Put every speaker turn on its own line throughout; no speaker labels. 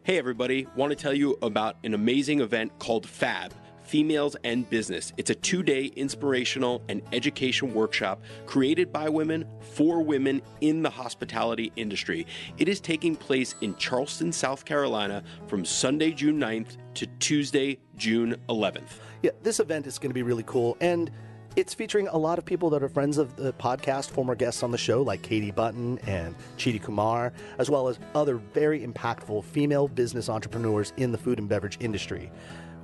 Hey everybody, want to tell you about an amazing event called FAB, Females and Business. It's a 2-day inspirational and education workshop created by women for women in the hospitality industry. It is taking place in Charleston, South Carolina from Sunday, June 9th to Tuesday, June 11th.
Yeah, this event is going to be really cool, and it's featuring a lot of people that are friends of the podcast, former guests on the show like Katie Button and Chidi Kumar, as well as other very impactful female business entrepreneurs in the food and beverage industry.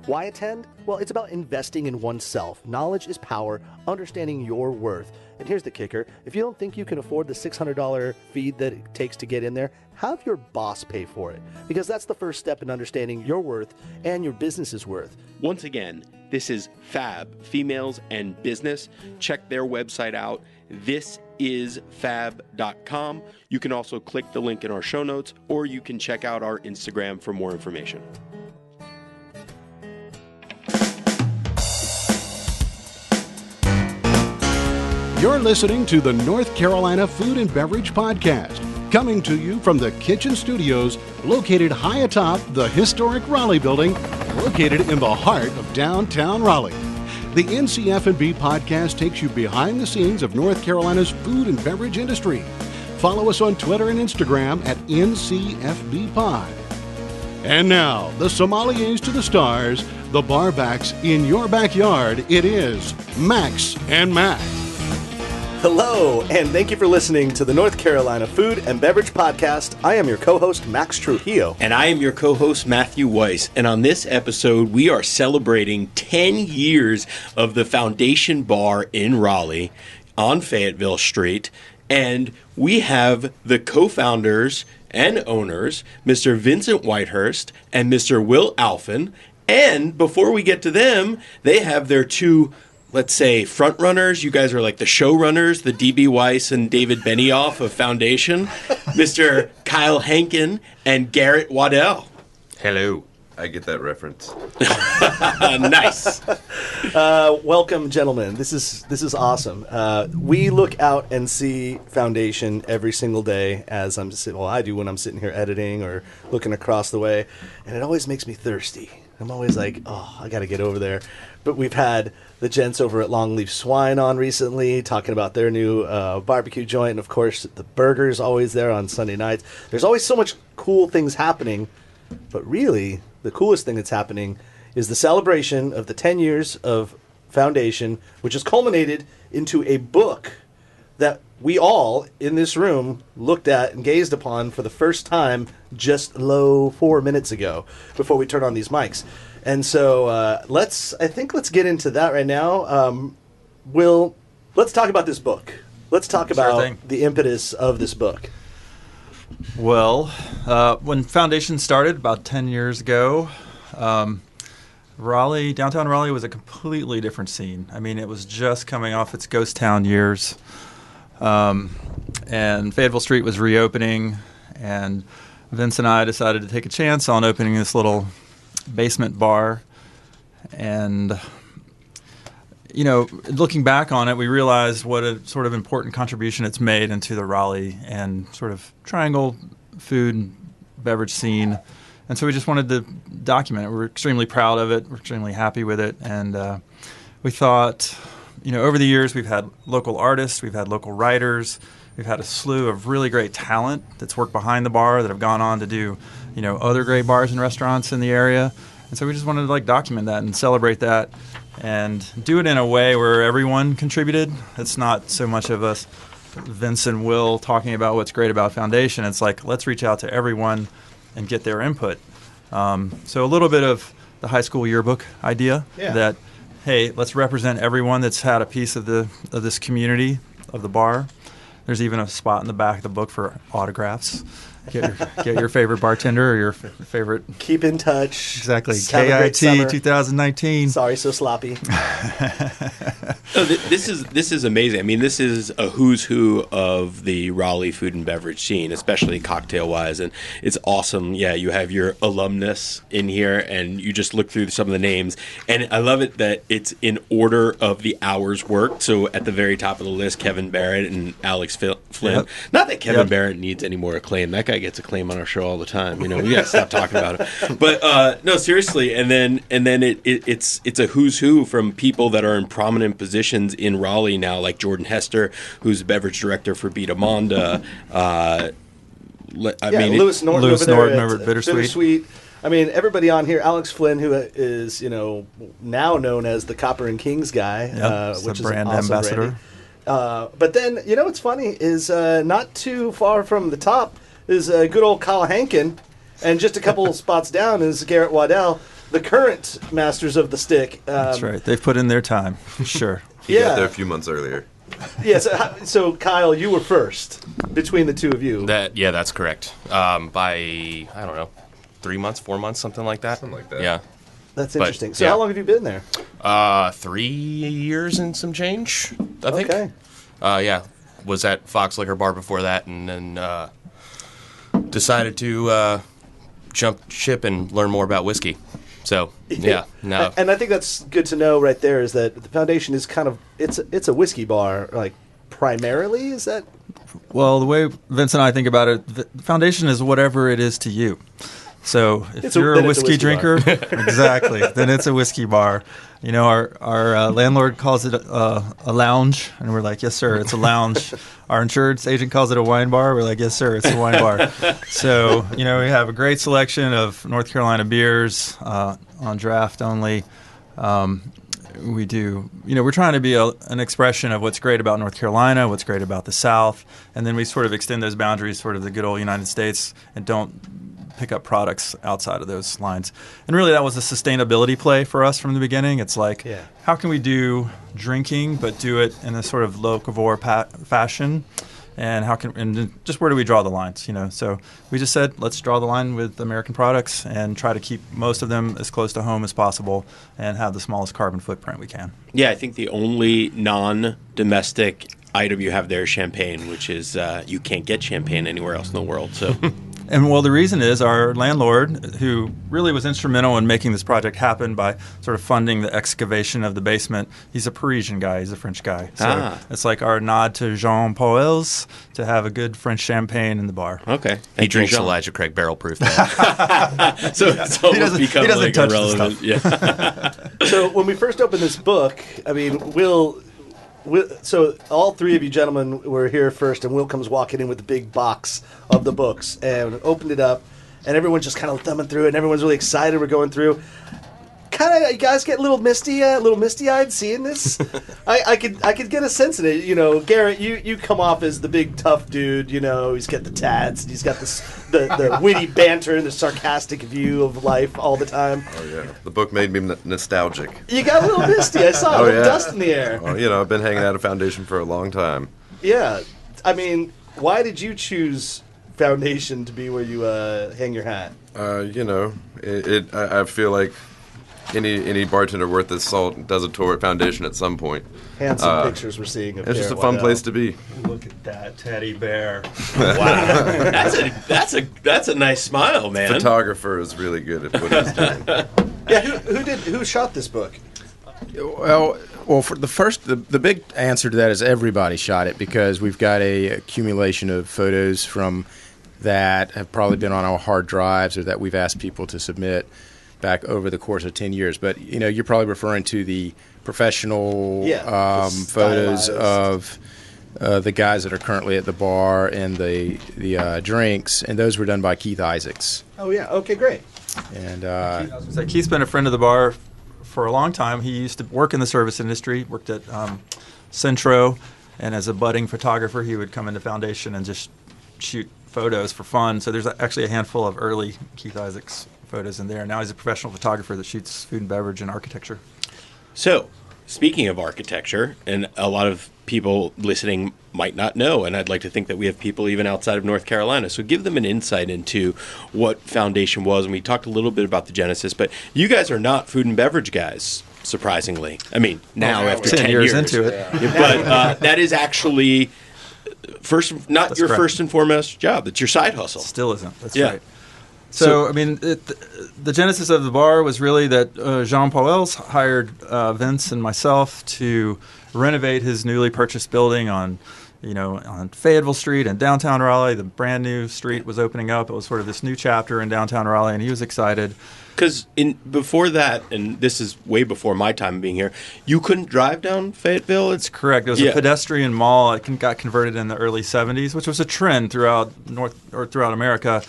Why attend? Well, it's about investing in oneself. Knowledge is power, understanding your worth. And here's the kicker. If you don't think you can afford the $600 fee that it takes to get in there, have your boss pay for it. Because that's the first step in understanding your worth and your business's worth.
Once again, this is FAB, Females and Business. Check their website out. thisisfab.com. You can also click the link in our show notes, or you can check out our Instagram for more information.
You're listening to the North Carolina Food and Beverage Podcast, coming to you from the Kitchen Studios, located high atop the historic Raleigh building, located in the heart of downtown Raleigh. The NC F&B Podcast takes you behind the scenes of North Carolina's food and beverage industry. Follow us on Twitter and Instagram at NCFBPod. And now, the sommeliers to the stars, the barbacks in your backyard. It is Max and Matt.
Hello, and thank you for listening to the North Carolina Food and Beverage Podcast. I am your co-host, Max Trujillo.
And I am your co-host, Matthew Weiss. And on this episode, we are celebrating 10 years of the Foundation Bar in Raleigh on Fayetteville Street. And we have the co-founders and owners, Mr. Vincent Whitehurst and Mr. Will Alphin. And before we get to them, they have their two, let's say, front runners. You guys are like the showrunners, the D.B. Weiss and David Benioff of Foundation, Mr. Kyle Hankin and Garrett Waddell.
Hello. I get that reference.
Nice.
Welcome, gentlemen. This is awesome. We look out and see Foundation every single day as I'm sitting. Well, I do when I'm sitting here editing or looking across the way, and it always makes me thirsty. I'm always like, oh, I got to get over there. But we've had the gents over at Longleaf Swine on recently talking about their new barbecue joint. And, of course, the burger's always there on Sunday nights. There's always so much cool things happening. But really, the coolest thing that's happening is the celebration of the 10 years of Foundation, which has culminated into a book that we all in this room looked at and gazed upon for the first time just 4 minutes ago before we turned on these mics. And so let's get into that right now. Will, let's talk about this book. Let's talk about the impetus of this book.
Well, when Foundation started about 10 years ago, downtown Raleigh was a completely different scene. I mean, it was just coming off its ghost town years. And Fayetteville Street was reopening, and Vince and I decided to take a chance on opening this little basement bar. And, you know, looking back on it, we realized what a sort of important contribution it's made into the Raleigh and sort of triangle food and beverage scene. And so we just wanted to document it. We're extremely proud of it. We're extremely happy with it. And we thought, you know, over the years we've had local artists, we've had local writers, we've had a slew of really great talent that's worked behind the bar that have gone on to do, you know, other great bars and restaurants in the area. And so we just wanted to document that and celebrate that and do it in a way where everyone contributed. It's not so much of us, Vince and Will, talking about what's great about Foundation. It's like, let's reach out to everyone and get their input. So a little bit of the high school yearbook idea that, hey, let's represent everyone that's had a piece of this community of the bar. There's even a spot in the back of the book for autographs. Get your favorite bartender or your favorite.
Keep in touch.
Exactly. KIT 2019.
Sorry, so sloppy.
This is amazing. I mean, this is a who's who of the Raleigh food and beverage scene, especially cocktail wise, and it's awesome. Yeah, you have your alumnus in here, and you just look through some of the names, and I love it that it's in order of the hours worked. So at the very top of the list, Kevin Barrett and Alex Flynn.
Yep.
Not that Kevin Barrett needs any more acclaim. That guy guy gets a claim on our show all the time. We gotta stop talking about it. But no, seriously. And then it's a who's who from people that are in prominent positions in Raleigh now, like Jordan Hester, who's the beverage director for Beta Monda.
Lewis Norton over at Bittersweet. I mean, everybody on here, Alex Flynn, who is, now known as the Copper and Kings guy, which is
brand
awesome
ambassador.
But then, what's funny is not too far from the top is good old Kyle Hankin, and just a couple spots down is Garrett Waddell, the current masters of the stick.
That's right. They've put in their time, sure.
He got there a few months earlier.
Yeah, so Kyle, you were first between the two of you.
That's correct. By, I don't know, 3 months, 4 months, something like that.
Something like that.
Yeah.
That's interesting. So how long have you been there?
3 years and some change, I think.
Okay.
Was at Fox Liquor Bar before that, and then decided to jump ship and learn more about whiskey. So, no.
And I think that's good to know right there is that the Foundation is kind of, it's a whiskey bar, like, primarily, is that?
Well, the way Vince and I think about it, the Foundation is whatever it is to you. So if you're a whiskey drinker, exactly, then it's a whiskey bar. Our landlord calls it a lounge, and we're like, yes, sir, it's a lounge. Our insurance agent calls it a wine bar. We're like, yes, sir, it's a wine bar. So, we have a great selection of North Carolina beers on draft only. We do, we're trying to be an expression of what's great about North Carolina, what's great about the South, and then we sort of extend those boundaries sort of the good old United States and don't pick up products outside of those lines. And really that was a sustainability play for us from the beginning. It's like, how can we do drinking but do it in a sort of locavore fashion? And just where do we draw the lines, So we just said, let's draw the line with American products and try to keep most of them as close to home as possible and have the smallest carbon footprint we can.
Yeah, I think the only non-domestic item you have there is champagne, which is you can't get champagne anywhere else in the world. So.
And well, the reason is our landlord, who really was instrumental in making this project happen by sort of funding the excavation of the basement, he's a Parisian guy, he's a French guy. So it's like our nod to Jean Paul's to have a good French champagne in the bar.
Okay.
He drinks Elijah Craig barrel proof.
So it's almost become like irrelevant. Yeah.
So when we first opened this book, I mean, so all three of you gentlemen were here first, and Will comes walking in with the big box of the books and opened it up, and everyone's just kind of thumbing through it, and everyone's really excited we're going through. Kind of, you guys get a little misty-eyed seeing this. I could get a sense of it. Garrett, you come off as the big tough dude. He's got the tats, and he's got the witty banter and the sarcastic view of life all the time.
Oh yeah, the book made me nostalgic.
You got a little misty. I saw a little dust in the air.
Well, I've been hanging out at Foundation for a long time.
Yeah, I mean, why did you choose Foundation to be where you hang your hat?
I feel like any bartender worth his salt does a tour at Foundation at some point.
Handsome pictures we're seeing of
it's just a fun place to be.
Look at that teddy bear.
Wow. That's a nice smile, man.
Photographer is really good at what he's doing.
Yeah, who shot this book?
Well, for the big answer to that is everybody shot it, because we've got a accumulation of photos from that have probably been on our hard drives or that we've asked people to submit back over the course of 10 years. But, you're probably referring to the professional photos of the guys that are currently at the bar and the drinks, and those were done by Keith Isaacs.
Oh, yeah. Okay, great.
And Keith's been a friend of the bar for a long time. He used to work in the service industry, worked at Centro, and as a budding photographer, he would come into Foundation and just shoot photos for fun. So there's actually a handful of early Keith Isaacs photos in there. Now he's a professional photographer that shoots food and beverage and architecture.
So, speaking of architecture, and a lot of people listening might not know, and I'd like to think that we have people even outside of North Carolina. So give them an insight into what Foundation was. And we talked a little bit about the genesis, but you guys are not food and beverage guys, surprisingly. I mean, now after 10 years
into it.
But that is actually not your first and foremost job. It's your side hustle.
Still isn't. That's right. So, I mean, the genesis of the bar was really that Jean Paul's hired Vince and myself to renovate his newly purchased building on, on Fayetteville Street and downtown Raleigh. The brand new street was opening up. It was sort of this new chapter in downtown Raleigh, and he was excited.
Because before that, and this is way before my time being here, you couldn't drive down Fayetteville.
It's correct. It was a pedestrian mall. It got converted in the early 70s, which was a trend throughout throughout America.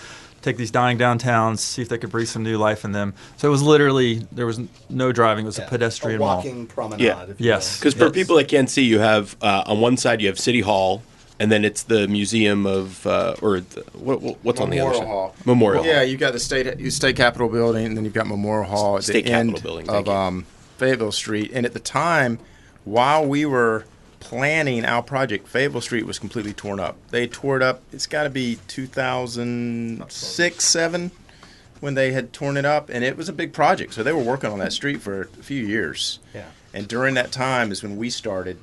Take these dying downtowns, see if they could breathe some new life in them. So it was literally, there was no driving. It was a pedestrian mall.
A walking promenade.
Yeah.
Yes.
Because for people that can't see, you have on one side you have City Hall, and then it's the Museum of what's on the other side?
Hall.
Memorial Hall.
Yeah, you've got the state Capitol building, and then you've got Memorial Hall at
State
the
Capitol
end
building,
of Fayetteville Street. And at the time, while we were planning our project, Fayetteville Street was completely torn up. They tore it up. It's got to be 2006, 7 when they had torn it up, and it was a big project. So they were working on that street for a few years.
Yeah.
And during that time is when we started.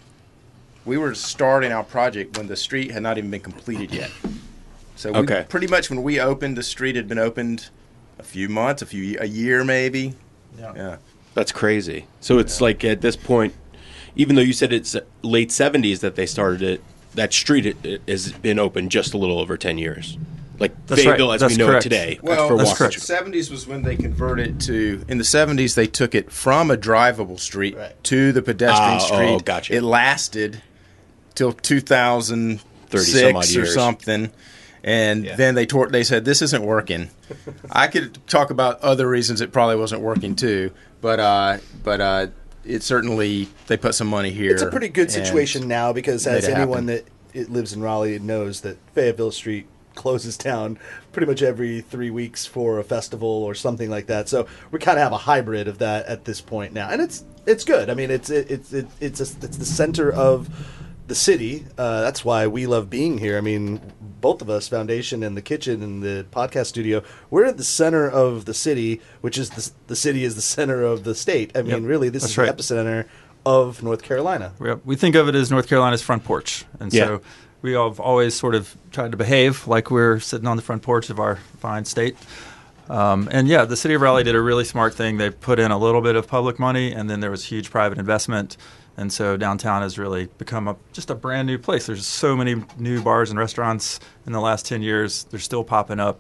We were starting our project when the street had not even been completed yet. So pretty much when we opened, the street had been opened a few months, a year maybe. Yeah.
That's crazy. So it's like at this point, even though you said it's late 70s that they started it, that street has been open just a little over 10 years. Like Fayetteville as we know it today.
Well,
that's
correct. 70s was when they converted to, in the 70s, they took it from a drivable street to the pedestrian street.
Oh, gotcha.
It lasted till 2006 or something. And then they said, this isn't working. I could talk about other reasons it probably wasn't working too, but it certainly, they put some money here.
It's a pretty good situation now because as anyone that lives in Raleigh knows that Fayetteville Street closes down pretty much every 3 weeks for a festival or something like that. So we kind of have a hybrid of that at this point now, and it's good. I mean, it's the center of the city. That's why we love being here. I mean, both of us, Foundation and the kitchen and the podcast studio, we're at the center of the city, which is the city is the center of the state. I mean, really, this is the epicenter of North Carolina.
We think of it as North Carolina's front porch, and so we have always sort of tried to behave like we're sitting on the front porch of our fine state. The city of Raleigh did a really smart thing. They put in a little bit of public money, and then there was huge private investment. And so downtown has really become just a brand new place. There's so many new bars and restaurants in the last 10 years. They're still popping up.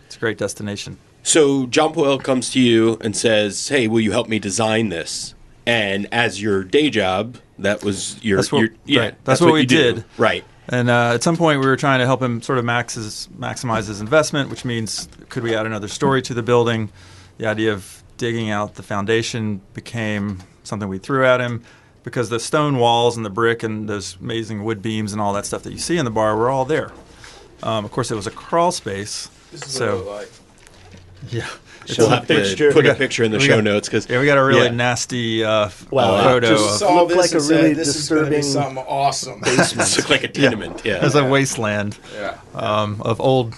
It's a great destination.
So John Poel comes to you and says, hey, will you help me design this? And as your day job, that was that's what
we did.
Right.
And at some point, we were trying to help him sort of maximize his investment, which means could we add another story to the building? The idea of digging out the foundation became something we threw at him because the stone walls and the brick and those amazing wood beams and all that stuff that you see in the bar were all there. Of course, it was a crawl space.
This is what it looked like.
Yeah.
She'll have to put a picture in the show notes because
we got a really nasty photo.
Just saw
this
like a really
this
disturbing
is something awesome.
it looked like a tenement. Yeah.
It's a wasteland of old,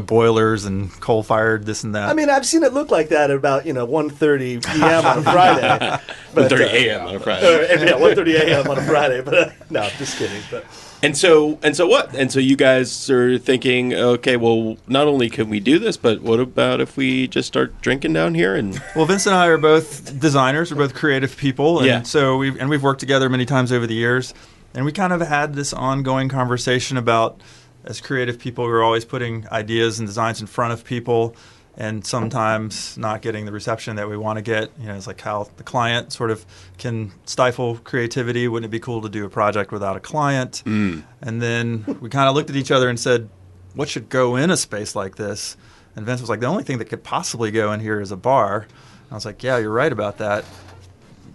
boilers and coal-fired this and that.
I mean, I've seen it look like that at about 1:30 p.m. on a Friday.
1:30 a.m. on a Friday.
1:30 a.m. on a Friday. But no, just kidding. But.
And so what? And so you guys are thinking, okay, well, not only can we do this, but what about if we just start drinking down here? And
well, Vince and I are both designers. We're both creative people, and so we've worked together many times over the years, and we kind of had this ongoing conversation about, as creative people, we're always putting ideas and designs in front of people, and sometimes not getting the reception that we want to get. It's like how the client sort of can stifle creativity. Wouldn't it be cool to do a project without a client? And then we kind of looked at each other and said, what should go in a space like this? And Vince was like, the only thing that could possibly go in here is a bar. And I was like, yeah, you're right about that.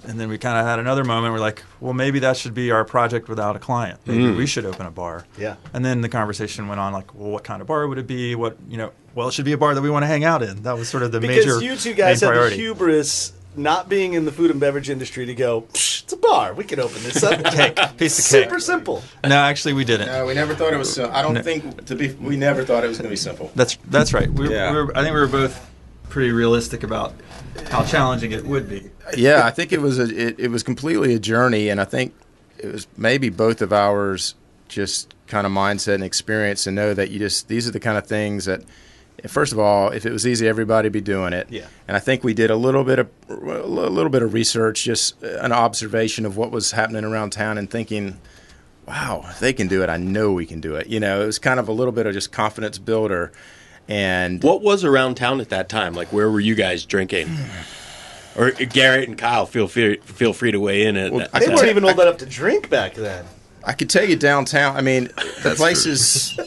And then we kind of had another moment. We're like, well, maybe that should be our project without a client. Maybe we should open a bar.
Yeah.
And then the conversation went on like, well, what kind of bar would it be? Well, it should be a bar that we want to hang out in. That was sort of the major
Because you two guys
main
have
priority.
the hubris, not being in the food and beverage industry, to go, it's a bar. We can open this up.
Piece of cake.
Super simple.
No, actually, we didn't.
No, we never thought it was simple. I don't think, we never thought it was going to be simple.
That's right. I think we were both pretty realistic about how challenging it would be.
Yeah, I think it was completely a journey, and I think it was maybe both of ours just kind of mindset and experience to know that these are the kind of things that, first of all, if it was easy, everybody would be doing it.
Yeah.
And I think we did a little bit of research, just an observation of what was happening around town, and thinking, wow, if they can do it, I know we can do it. You know, it was kind of a little bit of just confidence builder. And
what was around town at that time? Like, where were you guys drinking? Or Garrett and Kyle, feel free to weigh in.
They weren't even old enough to drink back then.
I could tell you downtown. I mean, the places,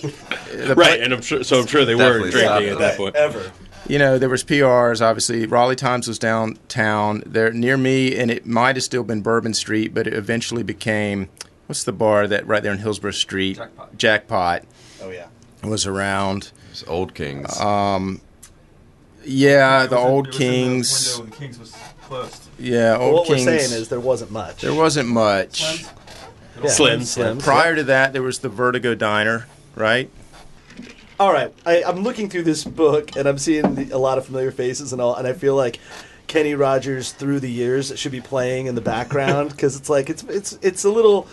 right? And I'm sure they weren't drinking at that point
ever.
You know, there was PRs. Obviously, Raleigh Times was downtown. There near me, and it might have still been Bourbon Street, but it eventually became what's the bar that right there in Hillsborough Street? Jackpot.
Oh yeah,
was around.
It's Old Kings.
Yeah, the Old Kings.
When Kings was closed.
Yeah, Old
what
Kings.
What we're saying is there wasn't much.
There wasn't much.
Slims.
Prior to that, there was the Vertigo Diner, right?
All right, I'm looking through this book and I'm seeing a lot of familiar faces and all, and I feel like Kenny Rogers through the years should be playing in the background because it's like it's a little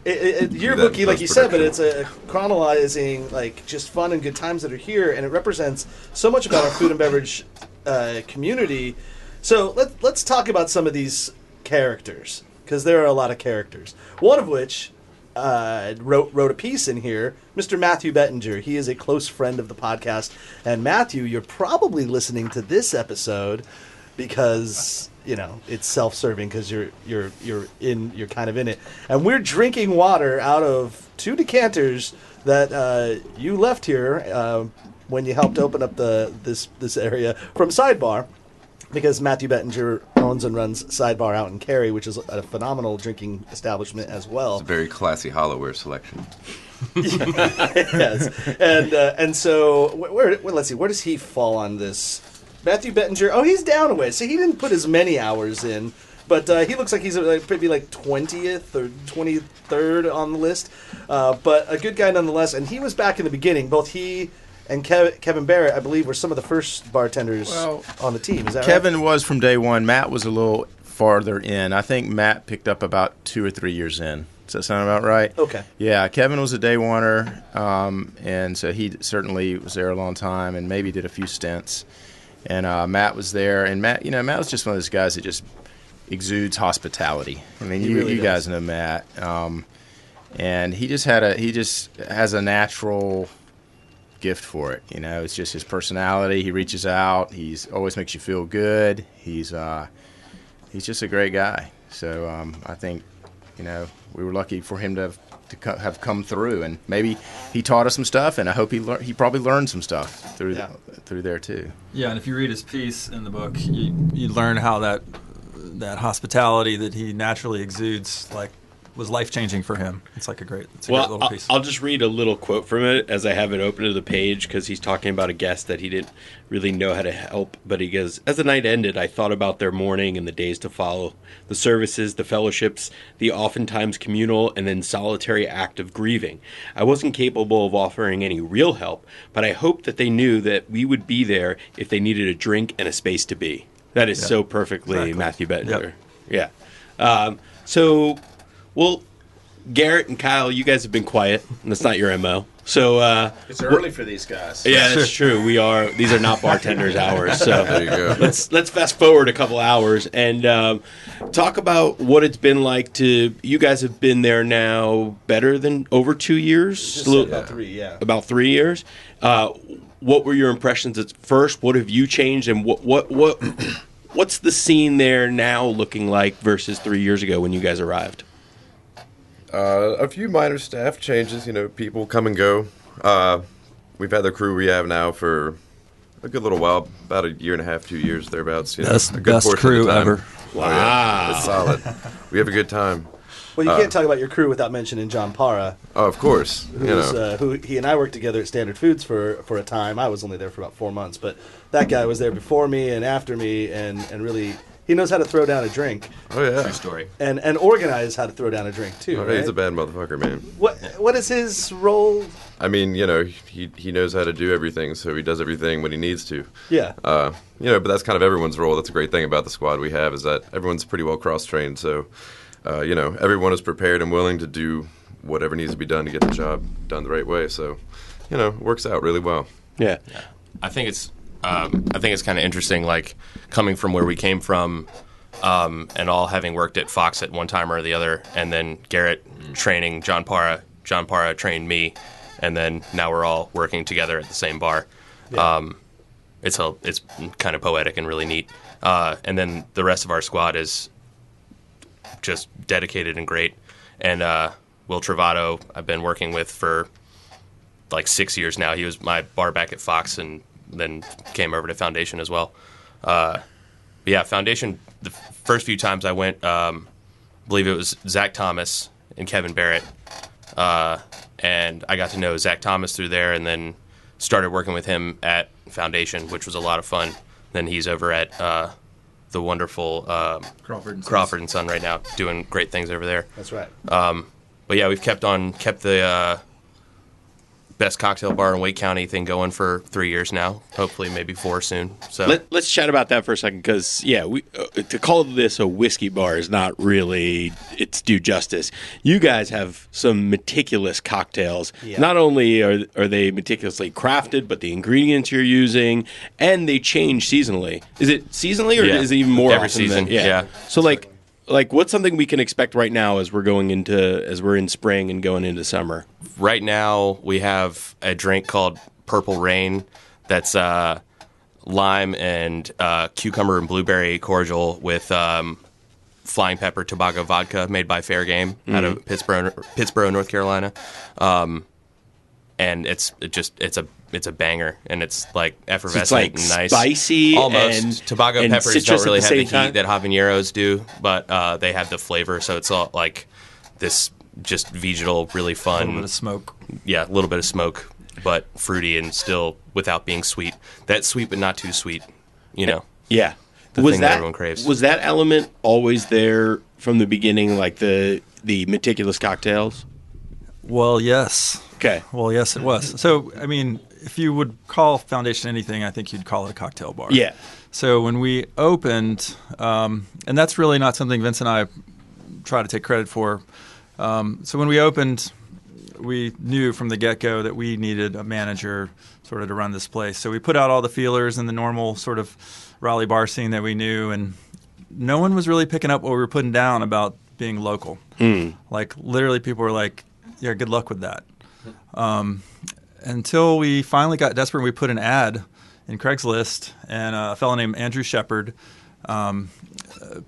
yearbooky, like you said, but it's a chronologizing like just fun and good times that are here, and it represents so much about our food and beverage community. So let's talk about some of these characters because there are a lot of characters. One of which wrote a piece in here, Mr. Matthew Bettinger. He is a close friend of the podcast, and Matthew, you're probably listening to this episode because it's self-serving because you're kind of in it, and we're drinking water out of 2 decanters that you left here when you helped open up this area from Sidebar. Because Matthew Bettinger owns and runs Sidebar out in Cary, which is a phenomenal drinking establishment as well.
It's a very classy hollowware selection.
Yes, and so let's see, where does he fall on this? Matthew Bettinger. Oh, he's down a way. So he didn't put as many hours in, but he looks like he's maybe like 20th or 23rd on the list. But a good guy nonetheless. And he was back in the beginning. Both he and Kevin Barrett, I believe, were some of the first bartenders on the team. Is that
Kevin
right?
was from day one. Matt was a little farther in. I think Matt picked up about 2 or 3 years in. Does that sound about right?
Okay.
Yeah, Kevin was a day oneer, and so he certainly was there a long time and maybe did a few stints. And Matt was there, and Matt was just one of those guys that just exudes hospitality. I mean, you guys know Matt, and he just has a natural gift for it. It's just his personality. He reaches out. He's always makes you feel good. He's just a great guy. So I think we were lucky for him to have come through, and maybe he taught us some stuff, and I hope he probably learned some stuff through there too.
Yeah, and if you read his piece in the book, you learn how that hospitality that he naturally exudes was life-changing for him. It's a great little piece.
I'll just read a little quote from it as I have it open to the page because he's talking about a guest that he didn't really know how to help. But he goes, as the night ended, I thought about their morning and the days to follow, the services, the fellowships, the oftentimes communal and then solitary act of grieving. I wasn't capable of offering any real help, but I hoped that they knew that we would be there if they needed a drink and a space to be. That is so perfectly Matthew Bettinger. Yep. Yeah. Well, Garrett and Kyle, you guys have been quiet, and that's not your MO. So
it's early for these guys.
Yeah, that's true. These are not bartenders' hours. So
there you go.
Let's fast forward a couple hours and talk about what it's been like to. You guys have been there now better than over 2 years.
Just about 3, yeah.
About 3 years. What were your impressions at first? What have you changed, and what's the scene there now looking like versus 3 years ago when you guys arrived?
A few minor staff changes, people come and go. We've had the crew we have now for a good little while, about a year and a half, 2 years, thereabouts.
Best
a good portion
crew
of the time.
ever.
Wow.
Oh, yeah. It's solid. We have a good time.
Well, you can't talk about your crew without mentioning John Parra.
Oh, of course.
Who he and I worked together at Standard Foods for a time. I was only there for about 4 months, but that guy was there before me and after me, and really he knows how to throw down a drink.
Oh yeah,
True story.
And organize how to throw down a drink too.
Oh,
right?
He's a bad motherfucker, man.
What is his role?
I mean, he knows how to do everything, so he does everything when he needs to.
Yeah.
But that's kind of everyone's role. That's a great thing about the squad we have is that everyone's pretty well cross-trained. So, everyone is prepared and willing to do whatever needs to be done to get the job done the right way. So, it works out really well.
Yeah.
I think it's kind of interesting, like coming from where we came from, and all having worked at Fox at one time or the other, and then Garrett training John Parra John Parra trained me, and then now we're all working together at the same bar.
Yeah.
It's kind of poetic and really neat. And then the rest of our squad is just dedicated and great. And Will Travato, I've been working with for like 6 years now. He was my bar back at Fox and then came over to Foundation as well. But yeah, Foundation, the first few times I went, I believe it was Zach Thomas and Kevin Barrett. And I got to know Zach Thomas through there and then started working with him at Foundation, which was a lot of fun. Then he's over at the wonderful Crawford and Son right now, doing great things over there.
That's right.
But yeah, we've kept the best cocktail bar in Wake County thing going for 3 years now. Hopefully, maybe 4 soon. So
let's chat about that for a second, because we to call this a whiskey bar is not really its due justice. You guys have some meticulous cocktails.
Yeah.
Not only are they meticulously crafted, but the ingredients you're using, and they change seasonally. Is it seasonally, or
Yeah.
is it even more
Every
often
season,
than,
yeah.
So like what's something we can expect right now as we're in spring and going into summer?
right now we have a drink called Purple Rain that's lime and cucumber and blueberry cordial with Flying Pepper Tobago vodka made by Fair Game out of Pittsburgh, North Carolina. And it's a banger, and it's like effervescent,
so it's like
and nice,
spicy,
almost.
and
Tobago
and
peppers
citrus
don't really
at the
have the
same time?
heat that habaneros do, but they have the flavor, so it's all like this just vegetal, really
A
fun.
little bit of smoke.
Yeah, a little bit of smoke, but fruity and still without being sweet. That's sweet, but not too sweet. You know.
Yeah.
The thing that everyone craves.
Was that element always there from the beginning, like the meticulous cocktails?
Well, yes.
Okay.
Well, yes, it was. So, I mean, if you would call Foundation anything, I think you'd call it a cocktail bar.
Yeah.
So when we opened, and that's really not something Vince and I try to take credit for. So when we opened, we knew from the get-go that we needed a manager sort of to run this place. So we put out all the feelers in the normal sort of Raleigh bar scene that we knew, and no one was really picking up what we were putting down about being local. Like, literally, people were like, yeah, good luck with that. Until we finally got desperate, we put an ad in Craigslist, and a fellow named Andrew Shepard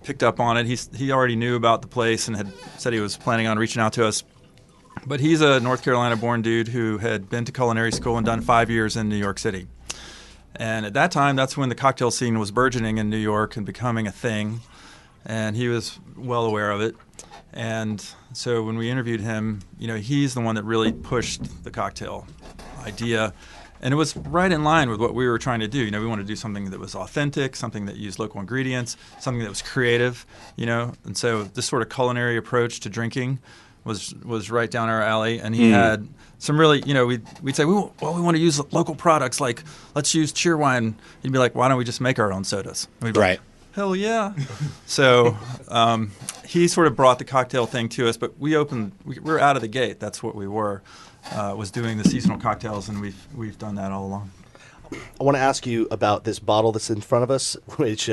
picked up on it. He already knew about the place and had said he was planning on reaching out to us. But he's a North Carolina-born dude who had been to culinary school and done 5 years in New York City. And at that time, that's when the cocktail scene was burgeoning in New York and becoming a thing. And he was well aware of it. And so when we interviewed him, he's the one that really pushed the cocktail idea. And it was right in line with what we were trying to do. We wanted to do something that was authentic, something that used local ingredients, something that was creative, And so this sort of culinary approach to drinking was right down our alley. And he had some really, we'd say, we want to use local products, like let's use Cheerwine. He'd be like, why don't we just make our own sodas? And we'd be like, hell yeah. So he sort of brought the cocktail thing to us, but we were out of the gate. That's what we were, was doing the seasonal cocktails, and we've done that all along.
I want to ask you about this bottle that's in front of us, which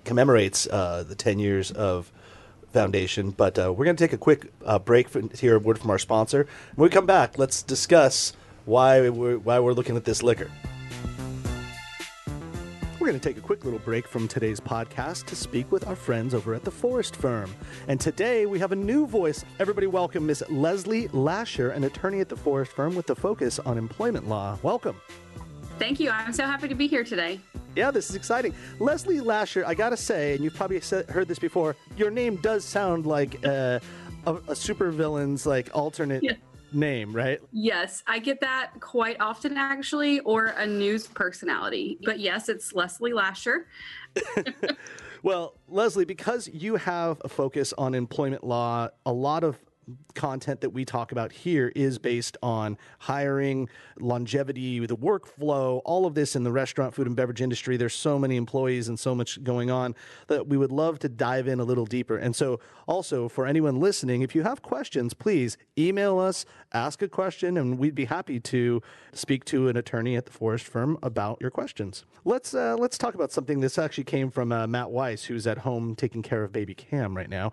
commemorates the 10 years of Foundation. But we're going to take a quick break to hear a word from our sponsor. When we come back, let's discuss why we're looking at this liquor. We're going to take a quick little break from today's podcast to speak with our friends over at the Forrest Firm. And today we have a new voice. Everybody welcome Miss Leslie Lasher, an attorney at the Forrest Firm with a focus on employment law. Welcome.
Thank you. I'm so happy to be here today.
Yeah, this is exciting. Leslie Lasher, I got to say, and you've probably heard this before, your name does sound like a supervillain's alternate name, right?
Yes, I get that quite often, actually, or a news personality. But yes, it's Leslie Lasher.
Well, Leslie, because you have a focus on employment law, a lot of content that we talk about here is based on hiring, longevity, the workflow, all of this in the restaurant, food and beverage industry. There's so many employees and so much going on that we would love to dive in a little deeper. And so also for anyone listening, if you have questions, please email us, ask a question, and we'd be happy to speak to an attorney at the Forrest Firm about your questions. Let's talk about something. This actually came from Matt Weiss, who's at home taking care of baby Cam right now.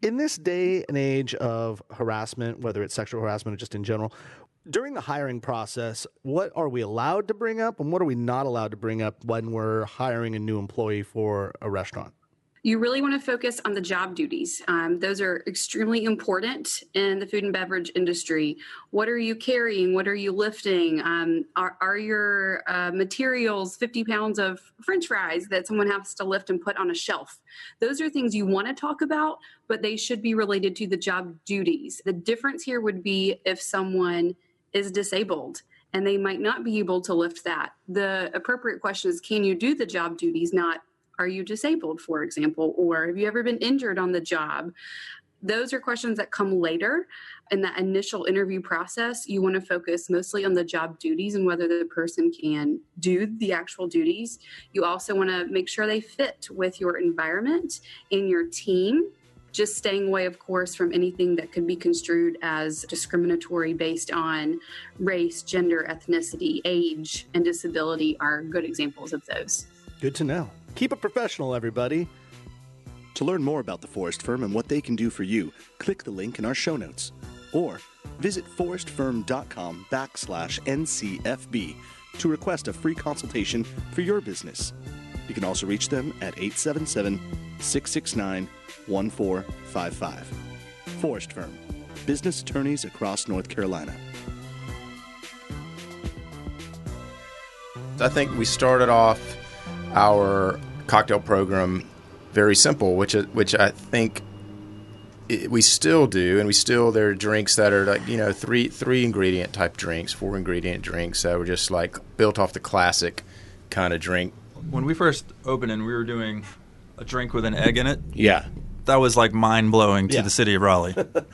In this day and age of harassment, whether it's sexual harassment or just in general, during the hiring process, what are we allowed to bring up and what are we not allowed to bring up when we're hiring a new employee for a restaurant?
You really want to focus on the job duties. Those are extremely important in the food and beverage industry. What are you carrying? What are you lifting? Are your materials 50 pounds of French fries that someone has to lift and put on a shelf? Those are things you want to talk about, but they should be related to the job duties. The difference here would be if someone is disabled and they might not be able to lift that. The appropriate question is, can you do the job duties, not are you disabled, for example, or have you ever been injured on the job? Those are questions that come later in that initial interview process. You want to focus mostly on the job duties and whether the person can do the actual duties. You also want to make sure they fit with your environment and your team. Just staying away, of course, from anything that could be construed as discriminatory based on race, gender, ethnicity, age, and disability are good examples of those.
Good to know. Keep it professional, everybody.
To learn more about the Forrest Firm and what they can do for you, click the link in our show notes. Or visit forrestfirm.com/NCFB to request a free consultation for your business. You can also reach them at 877-669-1455. Forrest Firm, business attorneys across North Carolina.
I think we started off our cocktail program very simple, which I think we still do, and there are drinks that are like, three ingredient type drinks, 4 ingredient drinks that were just like built off the classic kind of drink.
When we first opened and we were doing a drink with an egg in it,
Yeah.
that was like mind blowing to
Yeah.
the city of Raleigh.
Flip.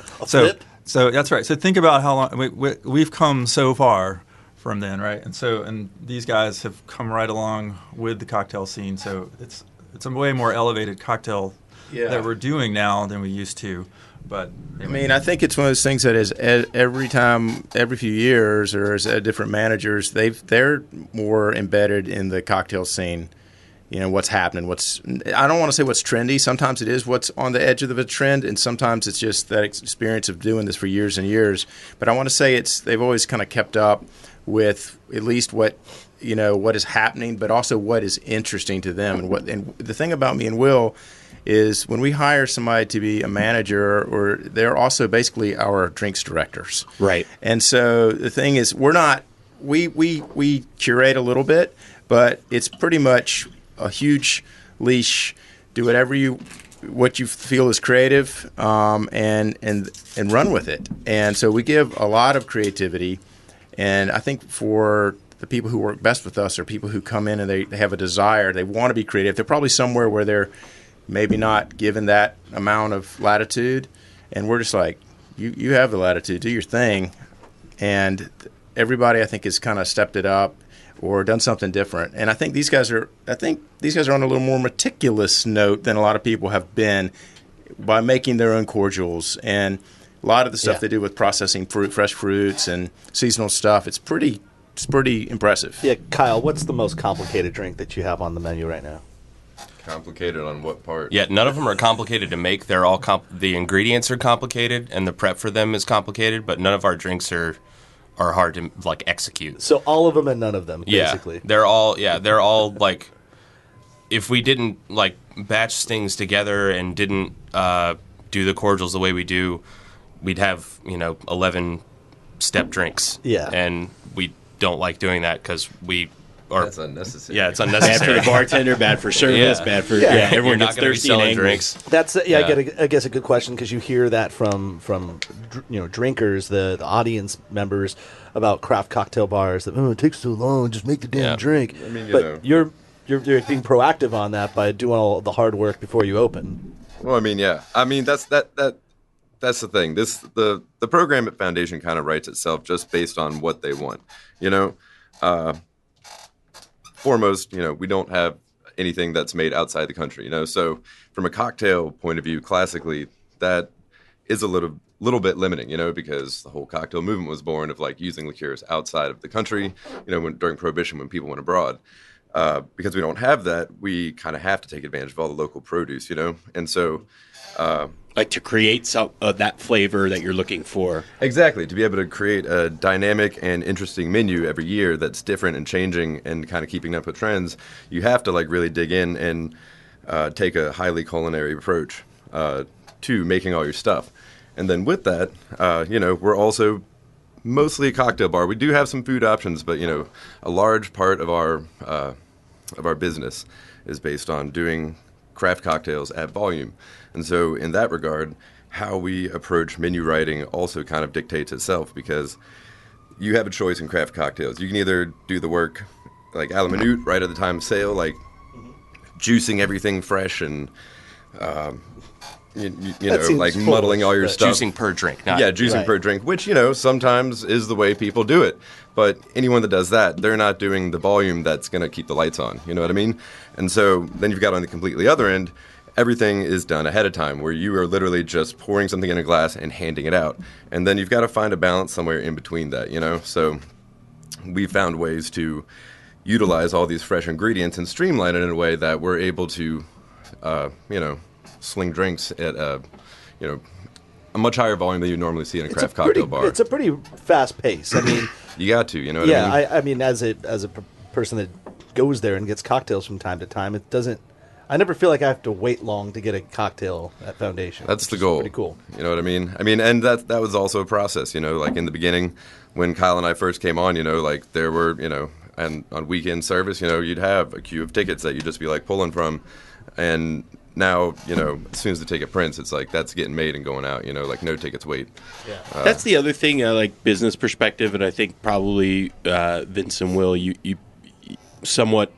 So that's right. So think about how long we've come so far from then, right? And these guys have come right along with the cocktail scene. So it's a way more elevated cocktail that we're doing now than we used to. But anyway.
I think it's one of those things that is every few years, or as different managers, they're more embedded in the cocktail scene. What's happening. I don't want to say what's trendy. Sometimes it is what's on the edge of the trend, and sometimes it's just that experience of doing this for years and years. But I want to say they've always kind of kept up with at least what is happening, but also what is interesting to them. And the thing about me and Will is when we hire somebody to be a manager, or they're also basically our drinks directors.
Right.
And so the thing is, we curate a little bit, but it's pretty much a huge leash. Do what you feel is creative, and run with it. And so we give a lot of creativity. And I think for the people who work best with us are people who come in and they have a desire, they want to be creative. They're probably somewhere where they're maybe not given that amount of latitude. And we're just like, you have the latitude, do your thing. And everybody, I think, has kind of stepped it up or done something different. And I think these guys are on a little more meticulous note than a lot of people have been by making their own cordials. And a lot of the stuff they do with processing fresh fruits and seasonal stuff, it's pretty impressive.
Yeah, Kyle, what's the most complicated drink that you have on the menu right now?
Complicated on what part?
Yeah, none of them are complicated to make. They're all the ingredients are complicated and the prep for them is complicated, but none of our drinks are hard to execute.
So all of them and none of them, basically.
They're all like, if we didn't batch things together and didn't do the cordials the way we do, we'd have 11 step drinks.
Yeah.
And we don't like doing that because
that's unnecessary.
Yeah, it's unnecessary.
Bad for the bartender, bad for service, bad for everyone
You're not
gets
gonna be
thirsty and
selling
angry.
drinks.
That's I guess a good question, because you hear that from drinkers, the audience members, about craft cocktail bars that it takes so long, just make the damn drink. But you're being proactive on that by doing all the hard work before you open.
Well, that's the thing. The program at Foundation kind of writes itself just based on what they want. Foremost, we don't have anything that's made outside the country. So from a cocktail point of view, classically, that is a little bit limiting. Because the whole cocktail movement was born of using liqueurs outside of the country. During Prohibition, when people went abroad. because we don't have that, we kind of have to take advantage of all the local produce, and so.
Like to create that flavor that you're looking for.
Exactly, to be able to create a dynamic and interesting menu every year that's different and changing and kind of keeping up with trends, you have to like really dig in and take a highly culinary approach to making all your stuff. And then with that, we're also mostly a cocktail bar. We do have some food options, but a large part of our business is based on doing craft cocktails at volume. And so in that regard, how we approach menu writing also kind of dictates itself, because you have a choice in craft cocktails. You can either do the work like a la minute right at the time of sale, like juicing everything fresh and like muddling all your stuff.
Juicing per drink.
Juicing per drink, which, sometimes is the way people do it. But anyone that does that, they're not doing the volume that's going to keep the lights on. You know what I mean? And so then you've got on the completely other end, everything is done ahead of time, where you are literally just pouring something in a glass and handing it out. And then you've got to find a balance somewhere in between that, So we found ways to utilize all these fresh ingredients and streamline it in a way that we're able to, swing drinks at a much higher volume than you normally see in a craft cocktail bar.
It's a pretty fast pace. I mean,
you got to, what I mean?
I mean, as a person that goes there and gets cocktails from time to time, it doesn't. I never feel like I have to wait long to get a cocktail at Foundation.
That's the goal.
Pretty cool.
You know what I mean? And that was also a process. Like in the beginning, when Kyle and I first came on, like there were, and on weekend service, you'd have a queue of tickets that you'd just be like pulling from, and now, as soon as the ticket prints, it's like that's getting made and going out. Like no tickets wait.
Yeah. That's the other thing, like business perspective, and I think probably Vince and Will, you somewhat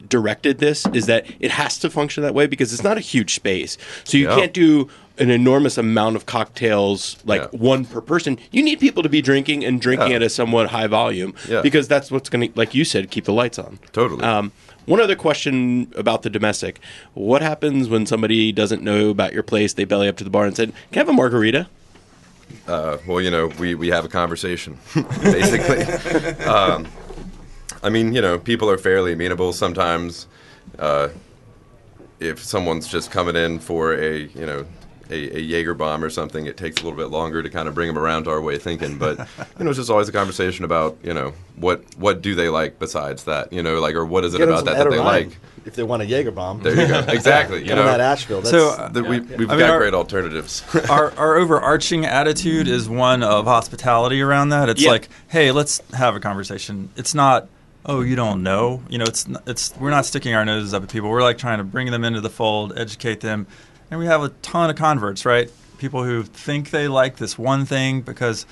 directed this, is that it has to function that way because it's not a huge space. So you can't do an enormous amount of cocktails, like one per person. You need people to be drinking at a somewhat high volume because that's what's going to, like you said, keep the lights on.
Totally.
One other question about the domestic. What happens when somebody doesn't know about your place, they belly up to the bar and said, can I have a margarita?
Well, we have a conversation, basically. I mean, people are fairly amenable. Sometimes if someone's just coming in for a Jaeger bomb or something, it takes a little bit longer to kind of bring them around to our way of thinking. But, it's just always a conversation about, what do they like besides that, or what is it about that they like?
If they want a Jaeger bomb.
There you go. Exactly.
Coming out of Asheville.
We've got great alternatives.
our overarching attitude is one of hospitality around that. It's like, hey, let's have a conversation. It's not, oh, you don't know. We're not sticking our noses up at people. We're like trying to bring them into the fold, educate them. And we have a ton of converts, right? People who think they like this one thing, because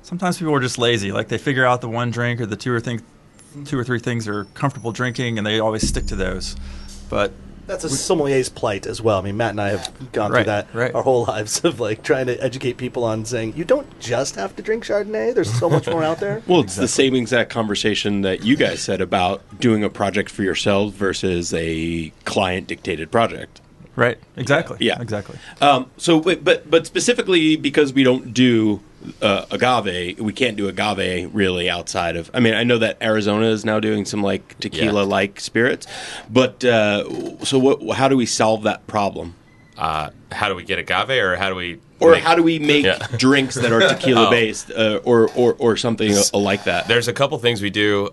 sometimes people are just lazy. Like they figure out the one drink or the two or three things they're comfortable drinking, and they always stick to those. But
that's a sommelier's plight as well. I mean, Matt and I have gone through that our whole lives of like trying to educate people on saying you don't just have to drink Chardonnay. There's so much more out there.
Well, it's the same exact conversation that you guys said about doing a project for yourselves versus a client-dictated project.
Right. Exactly.
Yeah.
Exactly.
But specifically because we don't do agave, we can't do agave really outside of. I mean, I know that Arizona is now doing some like tequila-like spirits, but how do we solve that problem?
How do we get agave, or how do we?
How do we make drinks that are tequila based, or something like that?
There's a couple things we do.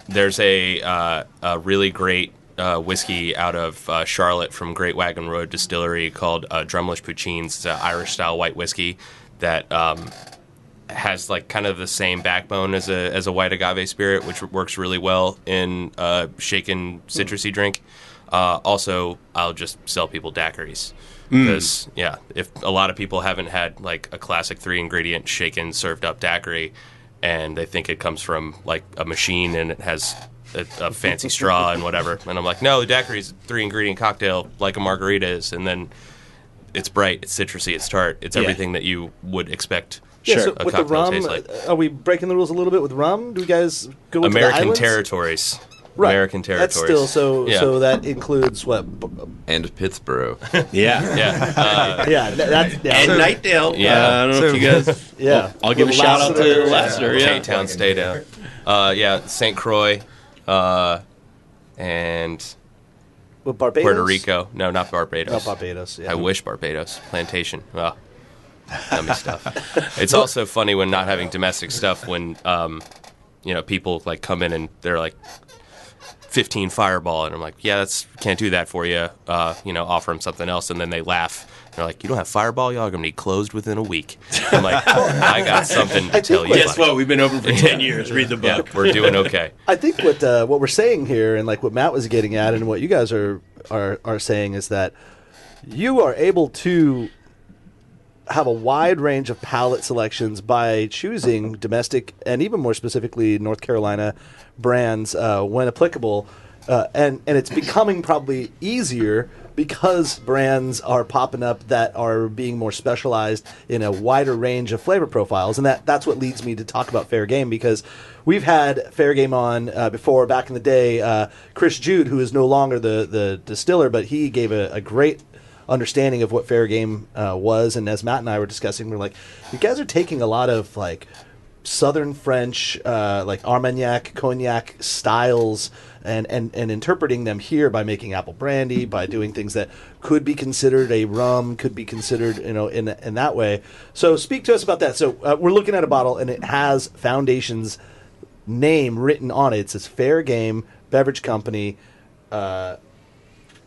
There's a really great whiskey out of Charlotte from Great Wagon Road Distillery called Drumlish Poutines. It's an Irish-style white whiskey that has like kind of the same backbone as a white agave spirit, which works really well in shaken citrusy drink. Also, I'll just sell people daiquiris. Because, if a lot of people haven't had like a classic 3-ingredient shaken served up daiquiri, and they think it comes from like a machine and it has a fancy straw and whatever. And I'm like, no, the daiquiri is a 3-ingredient cocktail like a margarita is. And then it's bright, it's citrusy, it's tart. It's everything that you would expect
so
a
with
cocktail
the rum,
to taste like.
Are we breaking the rules a little bit with rum? Do you guys go into
American
the islands?
territories.
Right.
American territories.
That's still so that includes what?
And Pittsburgh.
And Nightdale.
Yeah.
I don't know if you guys. I'll give a shout out to Lassiter.
K-Town, stay down. St. Croix. and
Well, Barbados?
Puerto Rico. No, not Barbados.
Oh, Barbados, yeah.
I wish Barbados. Plantation. Oh, yummy stuff. It's also funny when not having domestic stuff when, people like come in and they're like 15 Fireball, and I'm like, yeah, can't do that for you. Offer them something else, and then they laugh. They're like, you don't have Fireball? Y'all are going to be closed within a week. I'm like, I got something to tell you.
Guess what? We've been open for 10 years. Read the book.
Yeah, we're doing okay.
I think what we're saying here, and like what Matt was getting at, and what you guys are saying is that you are able to have a wide range of palate selections by choosing domestic and even more specifically North Carolina brands when applicable, and it's becoming probably easier because brands are popping up that are being more specialized in a wider range of flavor profiles. And that's what leads me to talk about Fair Game, because we've had Fair Game on before, back in the day. Chris Jude, who is no longer the distiller, but he gave a great understanding of what Fair Game was. And as Matt and I were discussing, we're like, you guys are taking a lot of like Southern French, like Armagnac, Cognac styles, and interpreting them here by making apple brandy, by doing things that could be considered a rum, could be considered, in that way. So speak to us about that. So we're looking at a bottle, and it has Foundation's name written on it. It says Fair Game Beverage Company,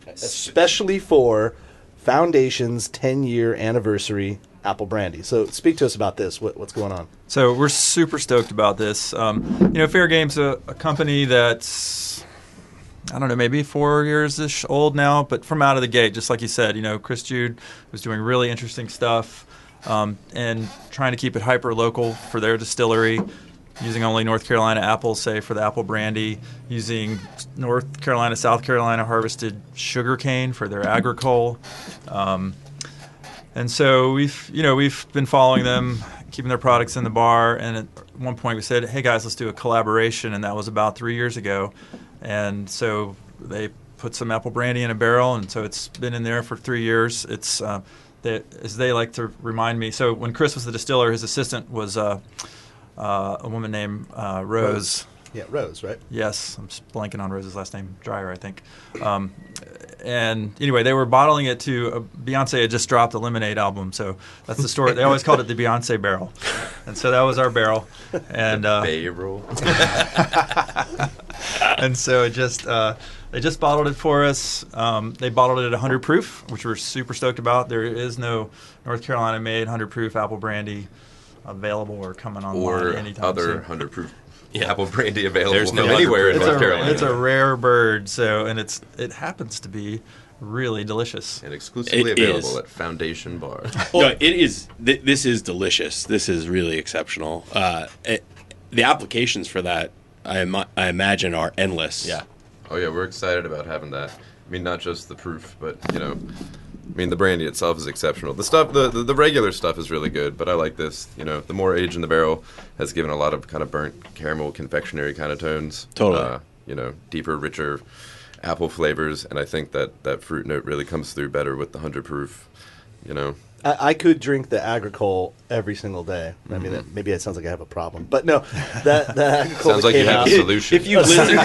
especially for Foundation's 10-year anniversary apple brandy. So speak to us about this. What's going on?
So we're super stoked about this. Fair Game's a company that's, I don't know, maybe 4 years-ish old now, but from out of the gate, just like you said, Chris Jude was doing really interesting stuff and trying to keep it hyper-local for their distillery, using only North Carolina apples, say, for the apple brandy, using North Carolina, South Carolina harvested sugar cane for their agricole. And so we've been following them, keeping their products in the bar, and at one point we said, hey guys, let's do a collaboration, and that was about 3 years ago. And so they put some apple brandy in a barrel, and so it's been in there for 3 years. It's as they like to remind me. So when Chris was the distiller, his assistant was a woman named Rose.
Yeah, Rose, right?
Yes, I'm just blanking on Rose's last name. Dreyer, I think. And anyway, they were bottling it to Beyonce had just dropped a Lemonade album, so that's the story. They always called it the Beyonce barrel, and so that was our barrel. And
barrel.
And so it just they just bottled it for us. They bottled it at 100 proof, which we're super stoked about. There is no North Carolina made 100 proof apple brandy available or coming online anytime
other
soon.
100 proof apple brandy available
There's no
anywhere in North Carolina.
It's a rare bird, and it happens to be really delicious.
And exclusively available at Foundation Bar.
No, it is. This is delicious. This is really exceptional. The applications for that, I imagine, are endless.
Yeah.
Oh yeah, we're excited about having that. I mean, not just the proof, but the brandy itself is exceptional. The stuff, the regular stuff is really good, but I like this. The more age in the barrel has given a lot of kind of burnt caramel confectionery kind of tones.
Totally.
Deeper, richer apple flavors, and I think that fruit note really comes through better with the 100 proof.
I could drink the agricole every single day. I mean, maybe it sounds like I have a problem, but no, that agricole
sounds like you have a solution.
If you've listened,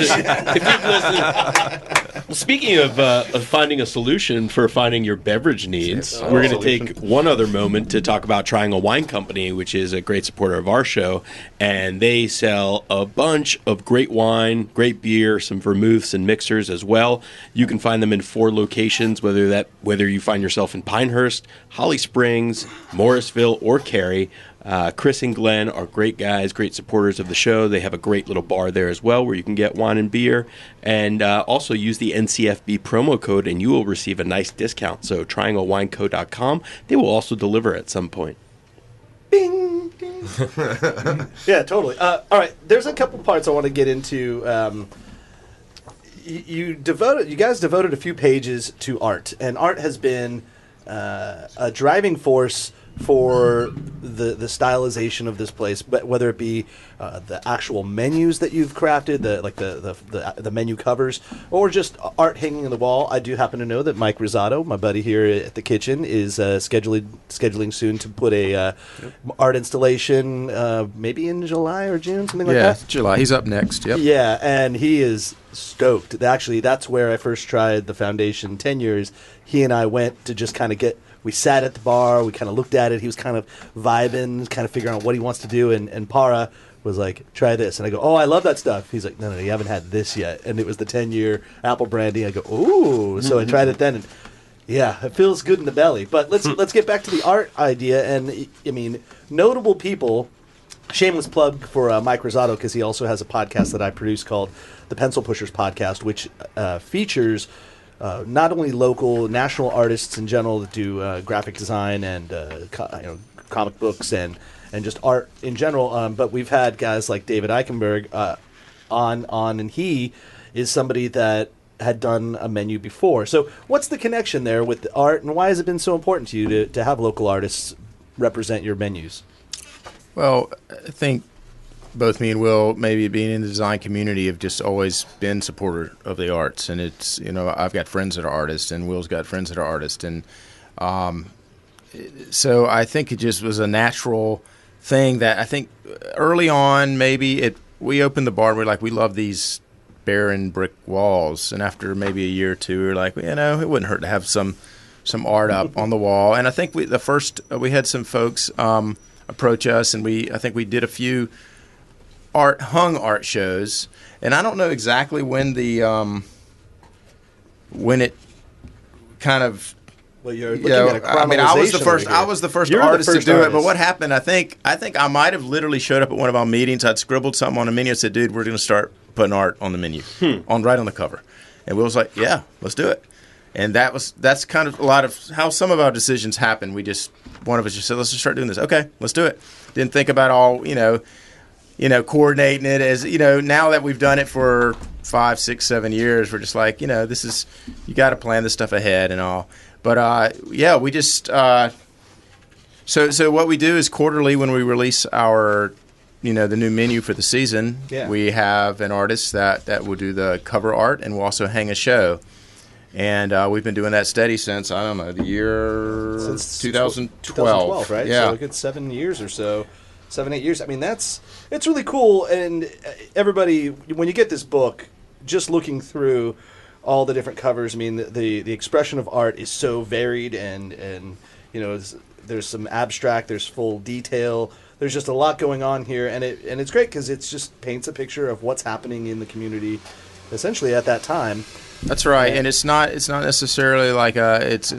speaking of finding a solution for finding your beverage needs, we're going to take one other moment to talk about Triangle Wine Company, which is a great supporter of our show, and they sell a bunch of great wine, great beer, some vermouths and mixers as well. You can find them in 4 locations, whether you find yourself in Pinehurst, Holly Springs, Morrisville, or Cary. Chris and Glenn are great guys, great supporters of the show. They have a great little bar there as well where you can get wine and beer. And also use the NCFB promo code and you will receive a nice discount. So trianglewineco.com. They will also deliver at some point.
Bing! Ding. Yeah, totally. All right, there's a couple parts I want to get into. You guys devoted a few pages to art, and art has been a driving force for the stylization of this place, but whether it be the actual menus that you've crafted, the menu covers, or just art hanging on the wall. I do happen to know that Mike Rosado, my buddy here at the kitchen, is scheduling soon to put a art installation, maybe in July or June, something like that.
Yeah, July. He's up next. Yep.
Yeah, and he is stoked. Actually, that's where I first tried the foundation 10 years. He and I went to just kind of we sat at the bar, we kind of looked at it. He was kind of vibing, kind of figuring out what he wants to do. And Para was like, try this. And I go, oh, I love that stuff. He's like, no, you haven't had this yet. And it was the 10-year apple brandy. I go, ooh. So I tried it then. And yeah, it feels good in the belly. But let's get back to the art idea. And, I mean, notable people. Shameless plug for Mike Rosado, because he also has a podcast that I produce called the Pencil Pushers Podcast, which features not only local, national artists in general that do graphic design and comic books and just art in general, but we've had guys like David Eichenberg on, and he is somebody that had done a menu before. So what's the connection there with the art, and why has it been so important to you to have local artists represent your menus?
Well, I think both me and Will, maybe being in the design community, have just always been supporter of the arts. And it's, I've got friends that are artists, and Will's got friends that are artists. And so I think it just was a natural thing that I think early on, we opened the bar and we're like, we love these barren brick walls. And after maybe a year or two, we were like, it wouldn't hurt to have some art up on the wall. And I think we had some folks approach us, and I think we did a few hung art shows, and I don't know exactly when it kind of.
Well, you're looking at a chronologization. I mean,
I was the first artist to do it. But what happened? I think I might have literally showed up at one of our meetings. I'd scribbled something on a menu and said, "Dude, we're going to start putting art on the menu, right on the cover." And Will was like, "Yeah, let's do it." And that's kind of a lot of how some of our decisions happen. One of us just said, "Let's just start doing this." Okay, let's do it. Didn't think about all coordinating it as now that we've done it for 5, 6, 7 years, we're just like, this is, you got to plan this stuff ahead and all. But we just so what we do is quarterly when we release our the new menu for the season, we have an artist that will do the cover art, and we'll also hang a show. And we've been doing that steady since, I don't know, the year since 2012,
right?
Yeah.
So look at 7 years or so. 7, 8 years. I mean, it's really cool. And everybody, when you get this book, just looking through all the different covers, I mean, the expression of art is so varied, and there's some abstract, there's full detail. There's just a lot going on here, and it's great because it just paints a picture of what's happening in the community, essentially at that time.
That's right, and it's not necessarily like it's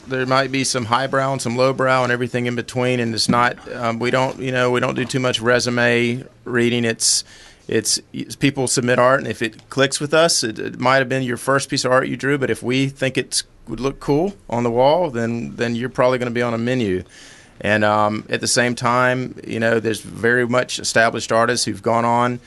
there might be some highbrow and some lowbrow and everything in between, and it's not we don't do too much resume reading. It's people submit art, and if it clicks with us, it might have been your first piece of art you drew, but if we think it would look cool on the wall, then you're probably going to be on a menu. And at the same time, there's very much established artists who've gone on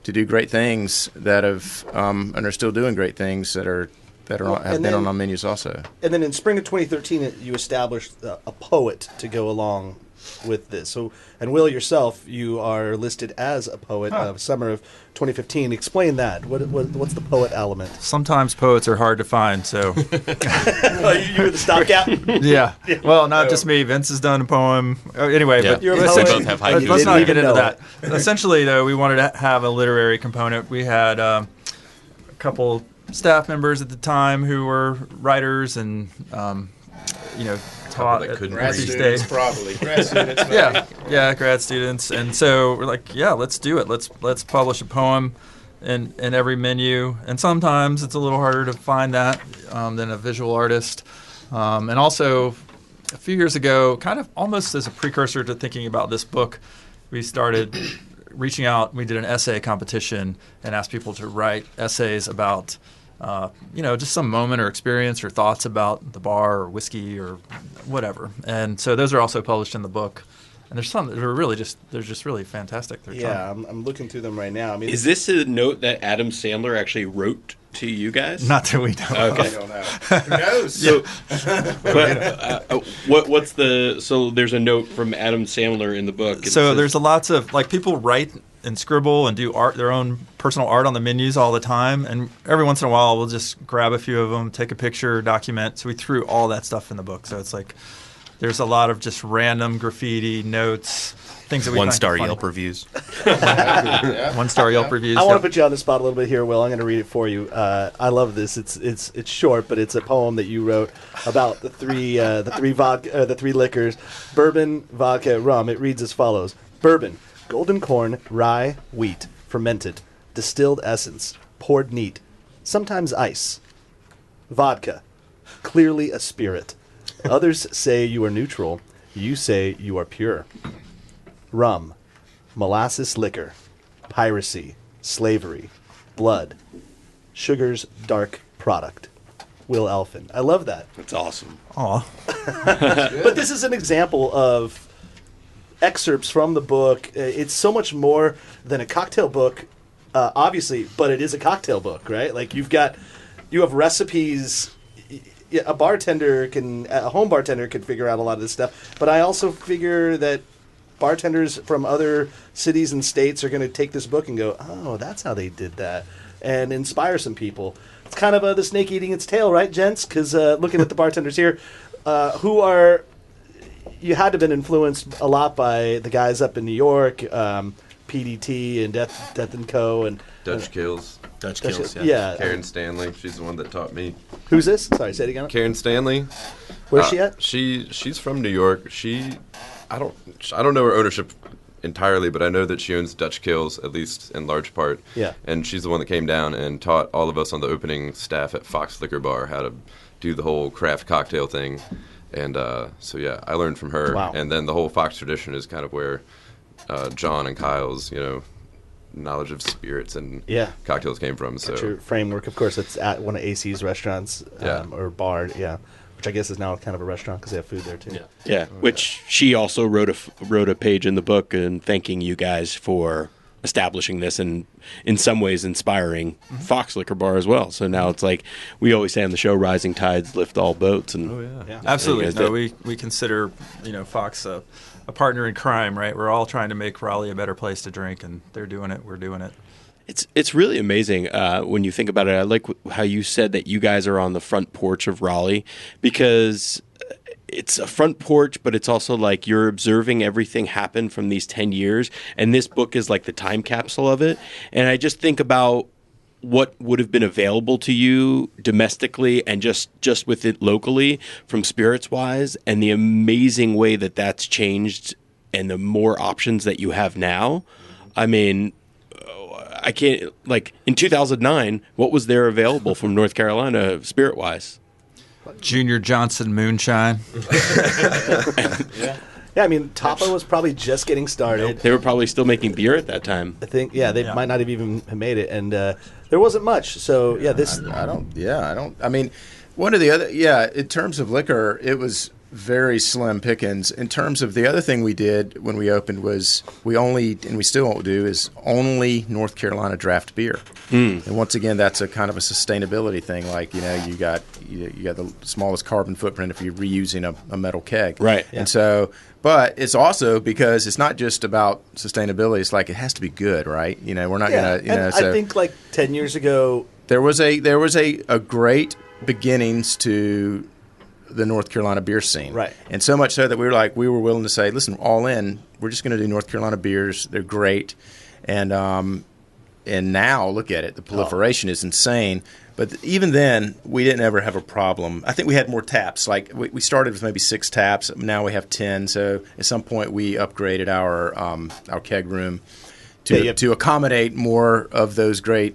to do great things that have and are still doing great things that have been on our menus also. And
then in spring of 2013, you established a poet to go along with this. So, and Will, yourself, you are listed as a poet of summer of 2015. Explain that. What's the poet element?
Sometimes poets are hard to find, so.
You were the stopgap?
Yeah. Well, not just me. Vince has done a poem. Anyway,
yeah.
But
you're a
poet.
poet.
Both have haikus.
Let's not get into that. Essentially, though, we wanted to have a literary component. We had a couple staff members at the time who were writers and, taught at
grad
NC
students,
State.
probably grad students. Maybe.
Yeah, grad students, and so we're like, let's do it. Let's publish a poem in every menu, and sometimes it's a little harder to find that than a visual artist. And also, a few years ago, kind of almost as a precursor to thinking about this book, we started reaching out. We did an essay competition and asked people to write essays about. Just some moment or experience or thoughts about the bar or whiskey or whatever. And so those are also published in the book. And there's some that are they're just really fantastic.
I'm looking through them right now. I mean,
is this a note that Adam Sandler actually wrote to you guys?
Not that we know.
Okay.
I don't know. Who knows?
So, what's the? So there's a note from Adam Sandler in the book. It
So
says-
there's a lots of people write and scribble and do their own personal art on the menus all the time, and every once in a while we'll just grab a few of them, take a picture, document. So we threw all that stuff in the book. So it's like there's a lot of just random graffiti notes, things that we find
1-star
funny.
Yelp reviews.
1-star Yelp reviews.
I want
yep.
to put you on the spot a little bit here, Will. I'm going to read it for you. I love this. It's short, but it's a poem that you wrote about the three liquors: bourbon, vodka, rum. It reads as follows: bourbon, golden corn, rye, wheat, fermented, distilled essence, poured neat, sometimes ice. Vodka, clearly a spirit. Others say you are neutral. You say you are pure. Rum, molasses liquor, piracy, slavery, blood, sugar's dark product. Will Elfin. I love that.
That's awesome.
Aw.
But this is an example of excerpts from the book. It's so much more than a cocktail book, obviously, but it is a cocktail book, right? Like you have recipes. A home bartender can figure out a lot of this stuff. But I also figure that bartenders from other cities and states are going to take this book and go, oh, that's how they did that, and inspire some people. It's kind of the snake eating its tail, right, gents? Because looking at the bartenders here, you had to have been influenced a lot by the guys up in New York, PDT and Death and Co. and
Dutch Kills.
Dutch Kills.
Yeah.
Karen Stanley, she's the one that taught me.
Who's this? Sorry, say it again.
Karen Stanley.
Where's she at?
She's from New York. I don't know her ownership entirely, but I know that she owns Dutch Kills, at least in large part.
Yeah.
And she's the one that came down and taught all of us on the opening staff at Fox Liquor Bar how to do the whole craft cocktail thing. And so yeah, I learned from her.
Wow.
And then the whole Fox tradition is kind of where John and Kyle's, knowledge of spirits and cocktails came from. So
Your framework, of course, it's at one of AC's restaurants or bar, which I guess is now kind of a restaurant because they have food there too.
Yeah, which she also wrote a page in the book and thanking you guys for establishing this and in some ways inspiring Fox Liquor Bar as well. So now it's like we always say on the show, rising tides lift all boats. And
Absolutely.
You guys
No,
did.
we consider Fox a partner in crime, right? We're all trying to make Raleigh a better place to drink, and they're doing it. We're doing it.
It's really amazing when you think about it. I like how you said that you guys are on the front porch of Raleigh, because it's a front porch, but it's also like you're observing everything happen from these 10 years. And this book is like the time capsule of it. And I just think about what would have been available to you domestically and just with it locally from spirits wise, and the amazing way that that's changed and the more options that you have now. I mean, I can't, like in 2009, what was there available from North Carolina spirit wise?
Junior Johnson Moonshine.
Yeah, I mean, Tapa was probably just getting started.
They were probably still making beer at that time.
I think, they might not have even made it, and there wasn't much. So,
I mean, one of the other, in terms of liquor, it was very slim pickings. In terms of the other thing we did when we opened was we only, and we still won't do, is only North Carolina draft beer. And once again, that's a kind of a sustainability thing. Like, you got the smallest carbon footprint if you're reusing a metal keg.
Right.
And so, but it's also because it's not just about sustainability. It's like it has to be good, right? We're not going to,
I think like 10 years ago,
there was a great beginnings to the North Carolina beer scene.
Right.
And so much so that we were willing to say, listen, all in, we're just going to do North Carolina beers. They're great. And now look at it. The proliferation is insane. But even then, we didn't ever have a problem. I think we had more taps. Like we started with maybe 6 taps. Now we have 10. So at some point we upgraded our keg room to accommodate more of those great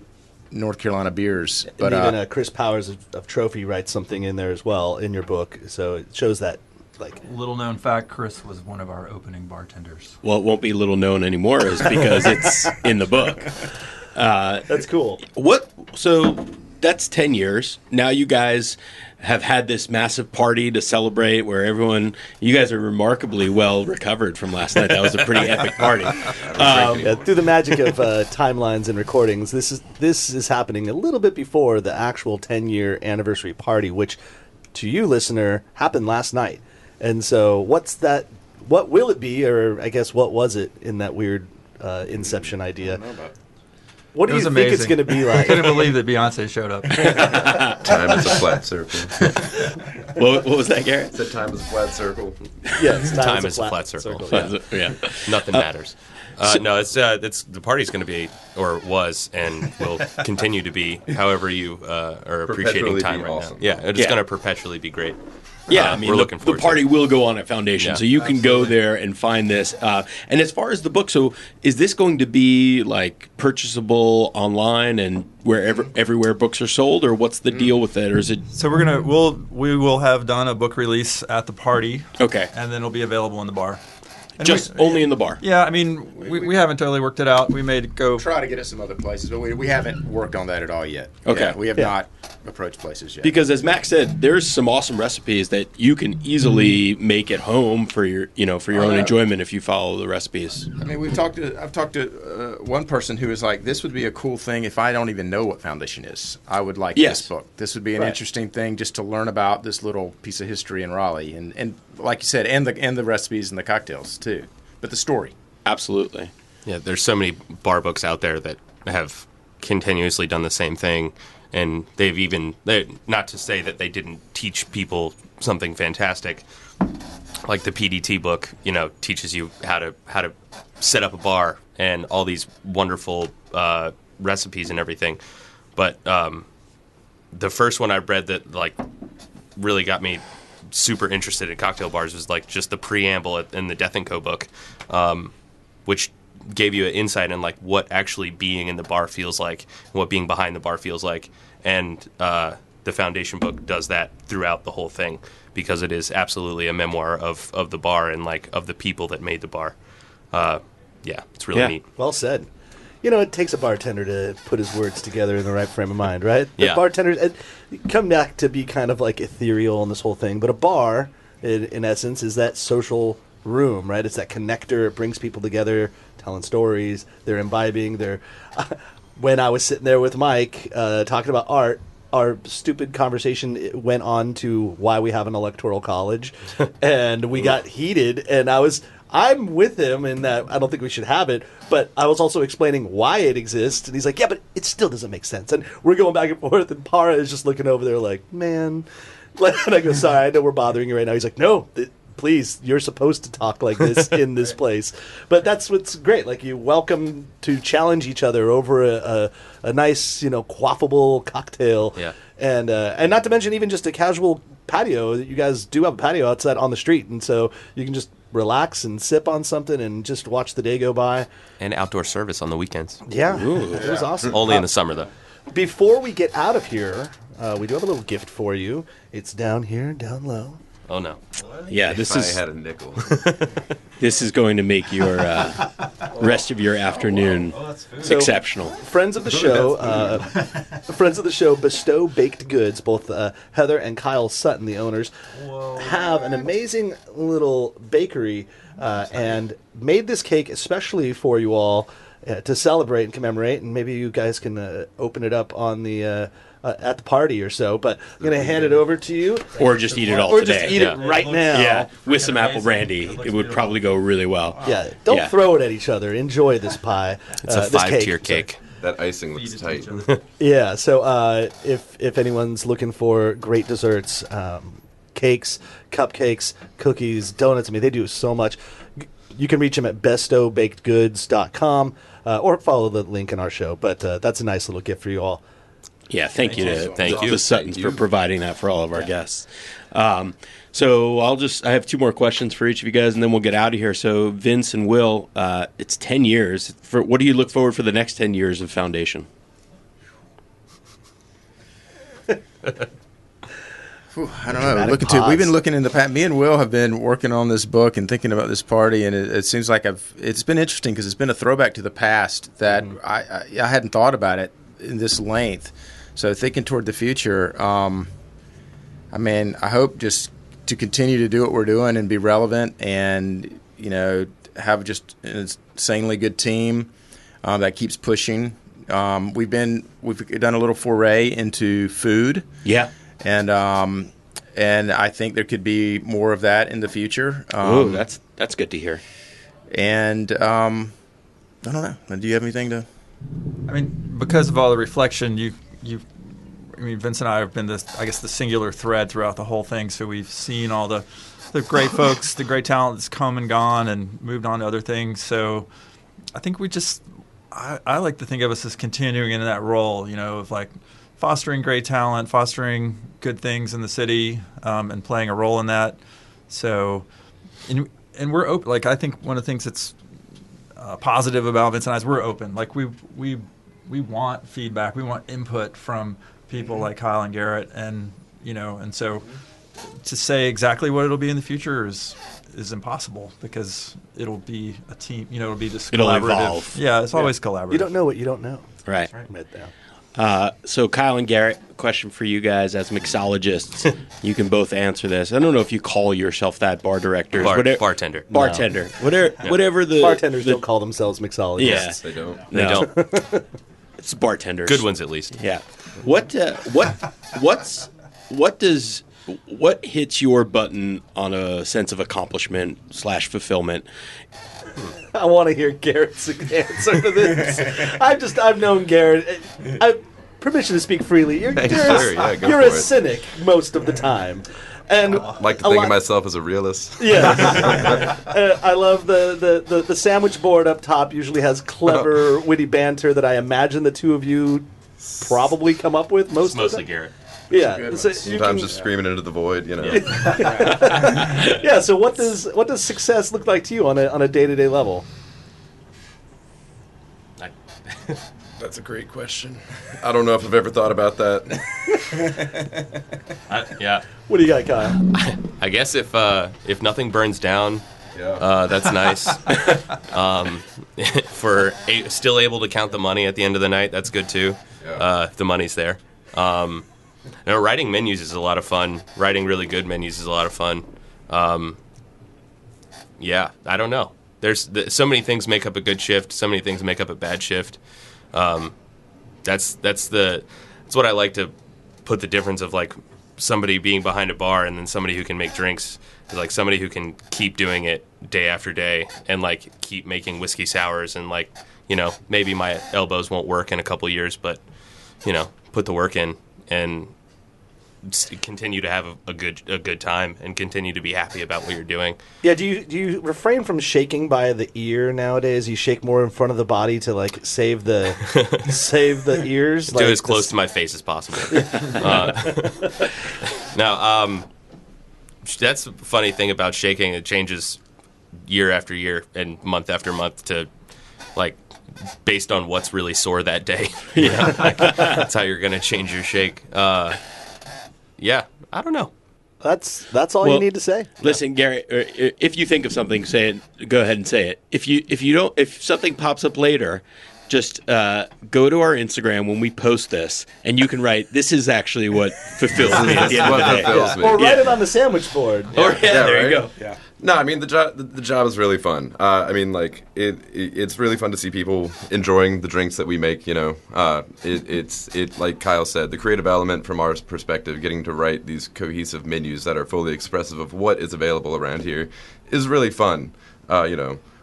North Carolina beers. But
and even Chris Powers of Trophy writes something in there as well in your book. So it shows that, like,
Little known fact, Chris was one of our opening bartenders.
Well, it won't be little known anymore is because it's in the book.
that's cool.
So that's 10 years. Now you guys have had this massive party to celebrate where you guys are remarkably well recovered from last night. That was a pretty epic party.
Through the magic of timelines and recordings, this is happening a little bit before the actual 10-year anniversary party, which to you, listener, happened last night. And so what will it be, or I guess what was it in that weird Inception idea?
I don't know about.
What do you think it's going to be like?
I couldn't believe that Beyonce showed up.
Time is a flat circle.
What was that, Garrett?
I said time is a flat circle.
Yes,
Time is a flat circle.
Yeah.
Nothing matters. No, it's the party's going to be, or was, and will continue to be, however you are appreciating
Perpetually
time
be
right
awesome.
now. Yeah, it's
Yeah.
going to perpetually be great.
Yeah, I mean,
we're looking
the
forward
party
to it.
will go on at Foundation,
Yeah.
so you can go there and find this. And as far as the book, so is this going to be like purchasable online and everywhere books are sold, or what's the deal with it, or is it?
So we will have done a book release at the party.
Okay.
And then it'll be available in the bar. And
Just only in the bar.
Yeah, I mean, we haven't totally worked it out. We may go.
Try to get it some other places, but we haven't worked on that at all yet.
Okay.
Yeah, we have not approached places yet.
Because as Max said, there's some awesome recipes that you can easily make at home for your own enjoyment if you follow the recipes.
I mean, I've talked to one person who was like, "This would be a cool thing if I don't even know what Foundation is. I would like
Yes.
this book. This would be an interesting thing just to learn about this little piece of history in Raleigh, and like you said, and the recipes and the cocktails too, but the story."
Absolutely.
Yeah, there's so many bar books out there that have continuously done the same thing, and not to say that they didn't teach people something fantastic, like the PDT book, teaches you how to set up a bar and all these wonderful recipes and everything. But the first one I read that like really got me super interested in cocktail bars was like just the preamble in the Death & Co book, which gave you an insight in like what actually being in the bar feels like, and what being behind the bar feels like. And the Foundation book does that throughout the whole thing, because it is absolutely a memoir of the bar and like of the people that made the bar. It's really neat.
Well said. It takes a bartender to put his words together in the right frame of mind, right? The
Yeah.
bartenders come back to be kind of like ethereal in this whole thing, but a bar, in essence, is that social room, right? It's that connector. It brings people together, telling stories. They're imbibing. When I was sitting there with Mike talking about art, our stupid conversation went on to why we have an electoral college, and we got heated, and I'm with him in that I don't think we should have it, but I was also explaining why it exists, and he's like, yeah, but it still doesn't make sense. And we're going back and forth, and Para is just looking over there like, man. And I go, sorry, I know we're bothering you right now. He's like, no, please, you're supposed to talk like this in this place. But that's what's great. Like, you welcome to challenge each other over a nice, quaffable cocktail.
Yeah.
And not to mention even just a casual patio. You guys do have a patio outside on the street, and so you can just relax and sip on something and just watch the day go by.
And outdoor service on the weekends.
Yeah, it was awesome.
Only in the summer, though.
Before we get out of here, we do have a little gift for you. It's down here, down low.
Oh, no.
Yeah,
If I had a nickel.
this is going to make your rest of your afternoon exceptional.
Friends of the show, Bestow Baked Goods, both Heather and Kyle Sutton, the owners, have an amazing little bakery and made this cake especially for you all to celebrate and commemorate. And maybe you guys can open it up on the at the party or so. But I'm going to hand it over to you.
Or just eat it all
Or
today.
just eat it right now.
Yeah, with some apple brandy. It would probably go really well.
Yeah, don't throw it at each other. Enjoy this pie.
It's a
this
5-tier cake.
That icing looks tight.
Yeah, so if anyone's looking for great desserts, cakes, cupcakes, cookies, donuts, I mean, they do so much. You can reach them at bestowbakedgoods.com or follow the link in our show. But that's a nice little gift for you all.
Yeah, thank you to
Thank you.
the Suttons for providing that for all of our guests. So I have two more questions for each of you guys, and then we'll get out of here. So Vince and Will, it's 10 years. What do you look forward for the next 10 years of Foundation?
I don't know. We've been looking in the past. Me and Will have been working on this book and thinking about this party, and it seems like it's been interesting because it's been a throwback to the past that I hadn't thought about it in this length. So thinking toward the future, I mean, I hope just to continue to do what we're doing and be relevant, and have just an insanely good team that keeps pushing. We've done a little foray into food.
Yeah.
And I think there could be more of that in the future.
Oh, that's good to hear.
And I don't know. Do you have anything to?
I mean, because of all the reflection, Vince and I have been the singular thread throughout the whole thing. So we've seen all the great folks, the great talent that's come and gone and moved on to other things. So I think I like to think of us as continuing in that role, of like fostering great talent, fostering good things in the city, and playing a role in that. So, and we're open. Like, I think one of the things that's positive about Vince and I is we're open. Like, we want feedback. We want input from people like Kyle and Garrett, and so to say exactly what it'll be in the future is impossible, because it'll be a team. It'll be this
it'll
collaborative.
Evolve.
Yeah, it's always collaborative.
You don't know what you don't know.
Right.
Admit that.
So Kyle and Garrett, question for you guys as mixologists. You can both answer this. I don't know if you call yourself that, bar directors.
Bartender.
Bartender. Whatever the...
Bartenders don't call themselves mixologists.
Yeah.
They don't.
They don't.
It's bartenders.
Good ones, at least.
Yeah. What hits your button on a sense of accomplishment / fulfillment?
I want to hear Garrett's answer to this. I've known Garrett. Permission to speak freely. You're
Sure,
a cynic most of the time. And
I like to think of myself as a realist.
Yeah. I love the sandwich board up top usually has clever, witty banter that I imagine the two of you probably come up with most of the
Mostly
time.
Garrett.
Yeah. So
Sometimes just screaming into the void,
Yeah, so what does success look like to you on a day-to-day level?
That's a great question. I don't know if I've ever thought about that.
Yeah.
What do you got, Kyle?
I guess if nothing burns down, that's nice. For still able to count the money at the end of the night, that's good too. If the money's there. Writing menus is a lot of fun. Writing really good menus is a lot of fun. I don't know. There's so many things make up a good shift. So many things make up a bad shift. That's what I like to put the difference of, like, somebody being behind a bar and then somebody who can make drinks is like somebody who can keep doing it day after day and like keep making whiskey sours and like, maybe my elbows won't work in a couple years, but put the work in and continue to have a good time and continue to be happy about what you're doing.
Yeah, do you refrain from shaking by the ear nowadays? You shake more in front of the body to like save the ears.
Do it as close to my face as possible. That's the funny thing about shaking. It changes year after year and month after month to like based on what's really sore that day. That's how you're going to change your shake. I don't know.
That's all you need to say.
Listen, Gary, if you think of something, say it. Go ahead and say it. If something pops up later, just go to our Instagram when we post this, and you can write, "This is actually what fulfills me at the end of the day."
Or write it on the sandwich board.
There you go.
Yeah. No, I mean the job is really fun. It's really fun to see people enjoying the drinks that we make. It's like Kyle said, the creative element from our perspective, getting to write these cohesive menus that are fully expressive of what is available around here, is really fun.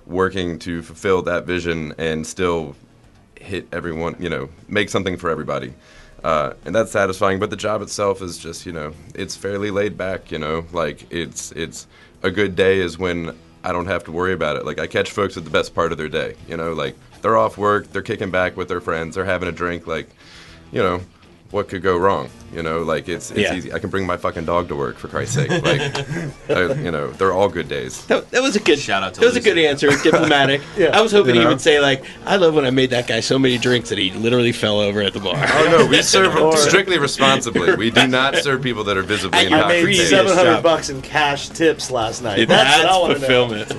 Working to fulfill that vision and still hit everyone. Make something for everybody. And that's satisfying, but the job itself is just, it's fairly laid back, it's a good day is when I don't have to worry about it. Like, I catch folks at the best part of their day, they're off work, they're kicking back with their friends, they're having a drink, what could go wrong? It's easy. I can bring my fucking dog to work, for Christ's sake. They're all good days.
That was a good
shout out to
That was a good answer. Diplomatic. I was hoping he would say, I love when I made that guy so many drinks that he literally fell over at the bar.
Oh, no, we serve strictly responsibly. We do not serve people that are visibly
I made
intoxicated.
$700 in cash tips last night.
That's
what I want
fulfillment.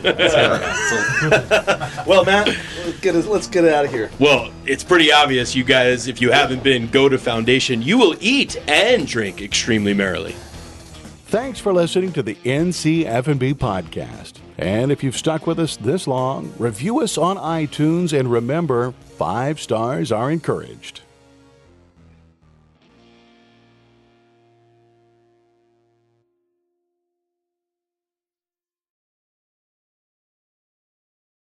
Well, Matt, let's get it out of here.
Well, it's pretty obvious, you guys, if you haven't been, go to Foundation. You will eat and drink extremely merrily.
Thanks for listening to the NC F&B podcast. And if you've stuck with us this long, review us on iTunes and remember, 5 stars are encouraged.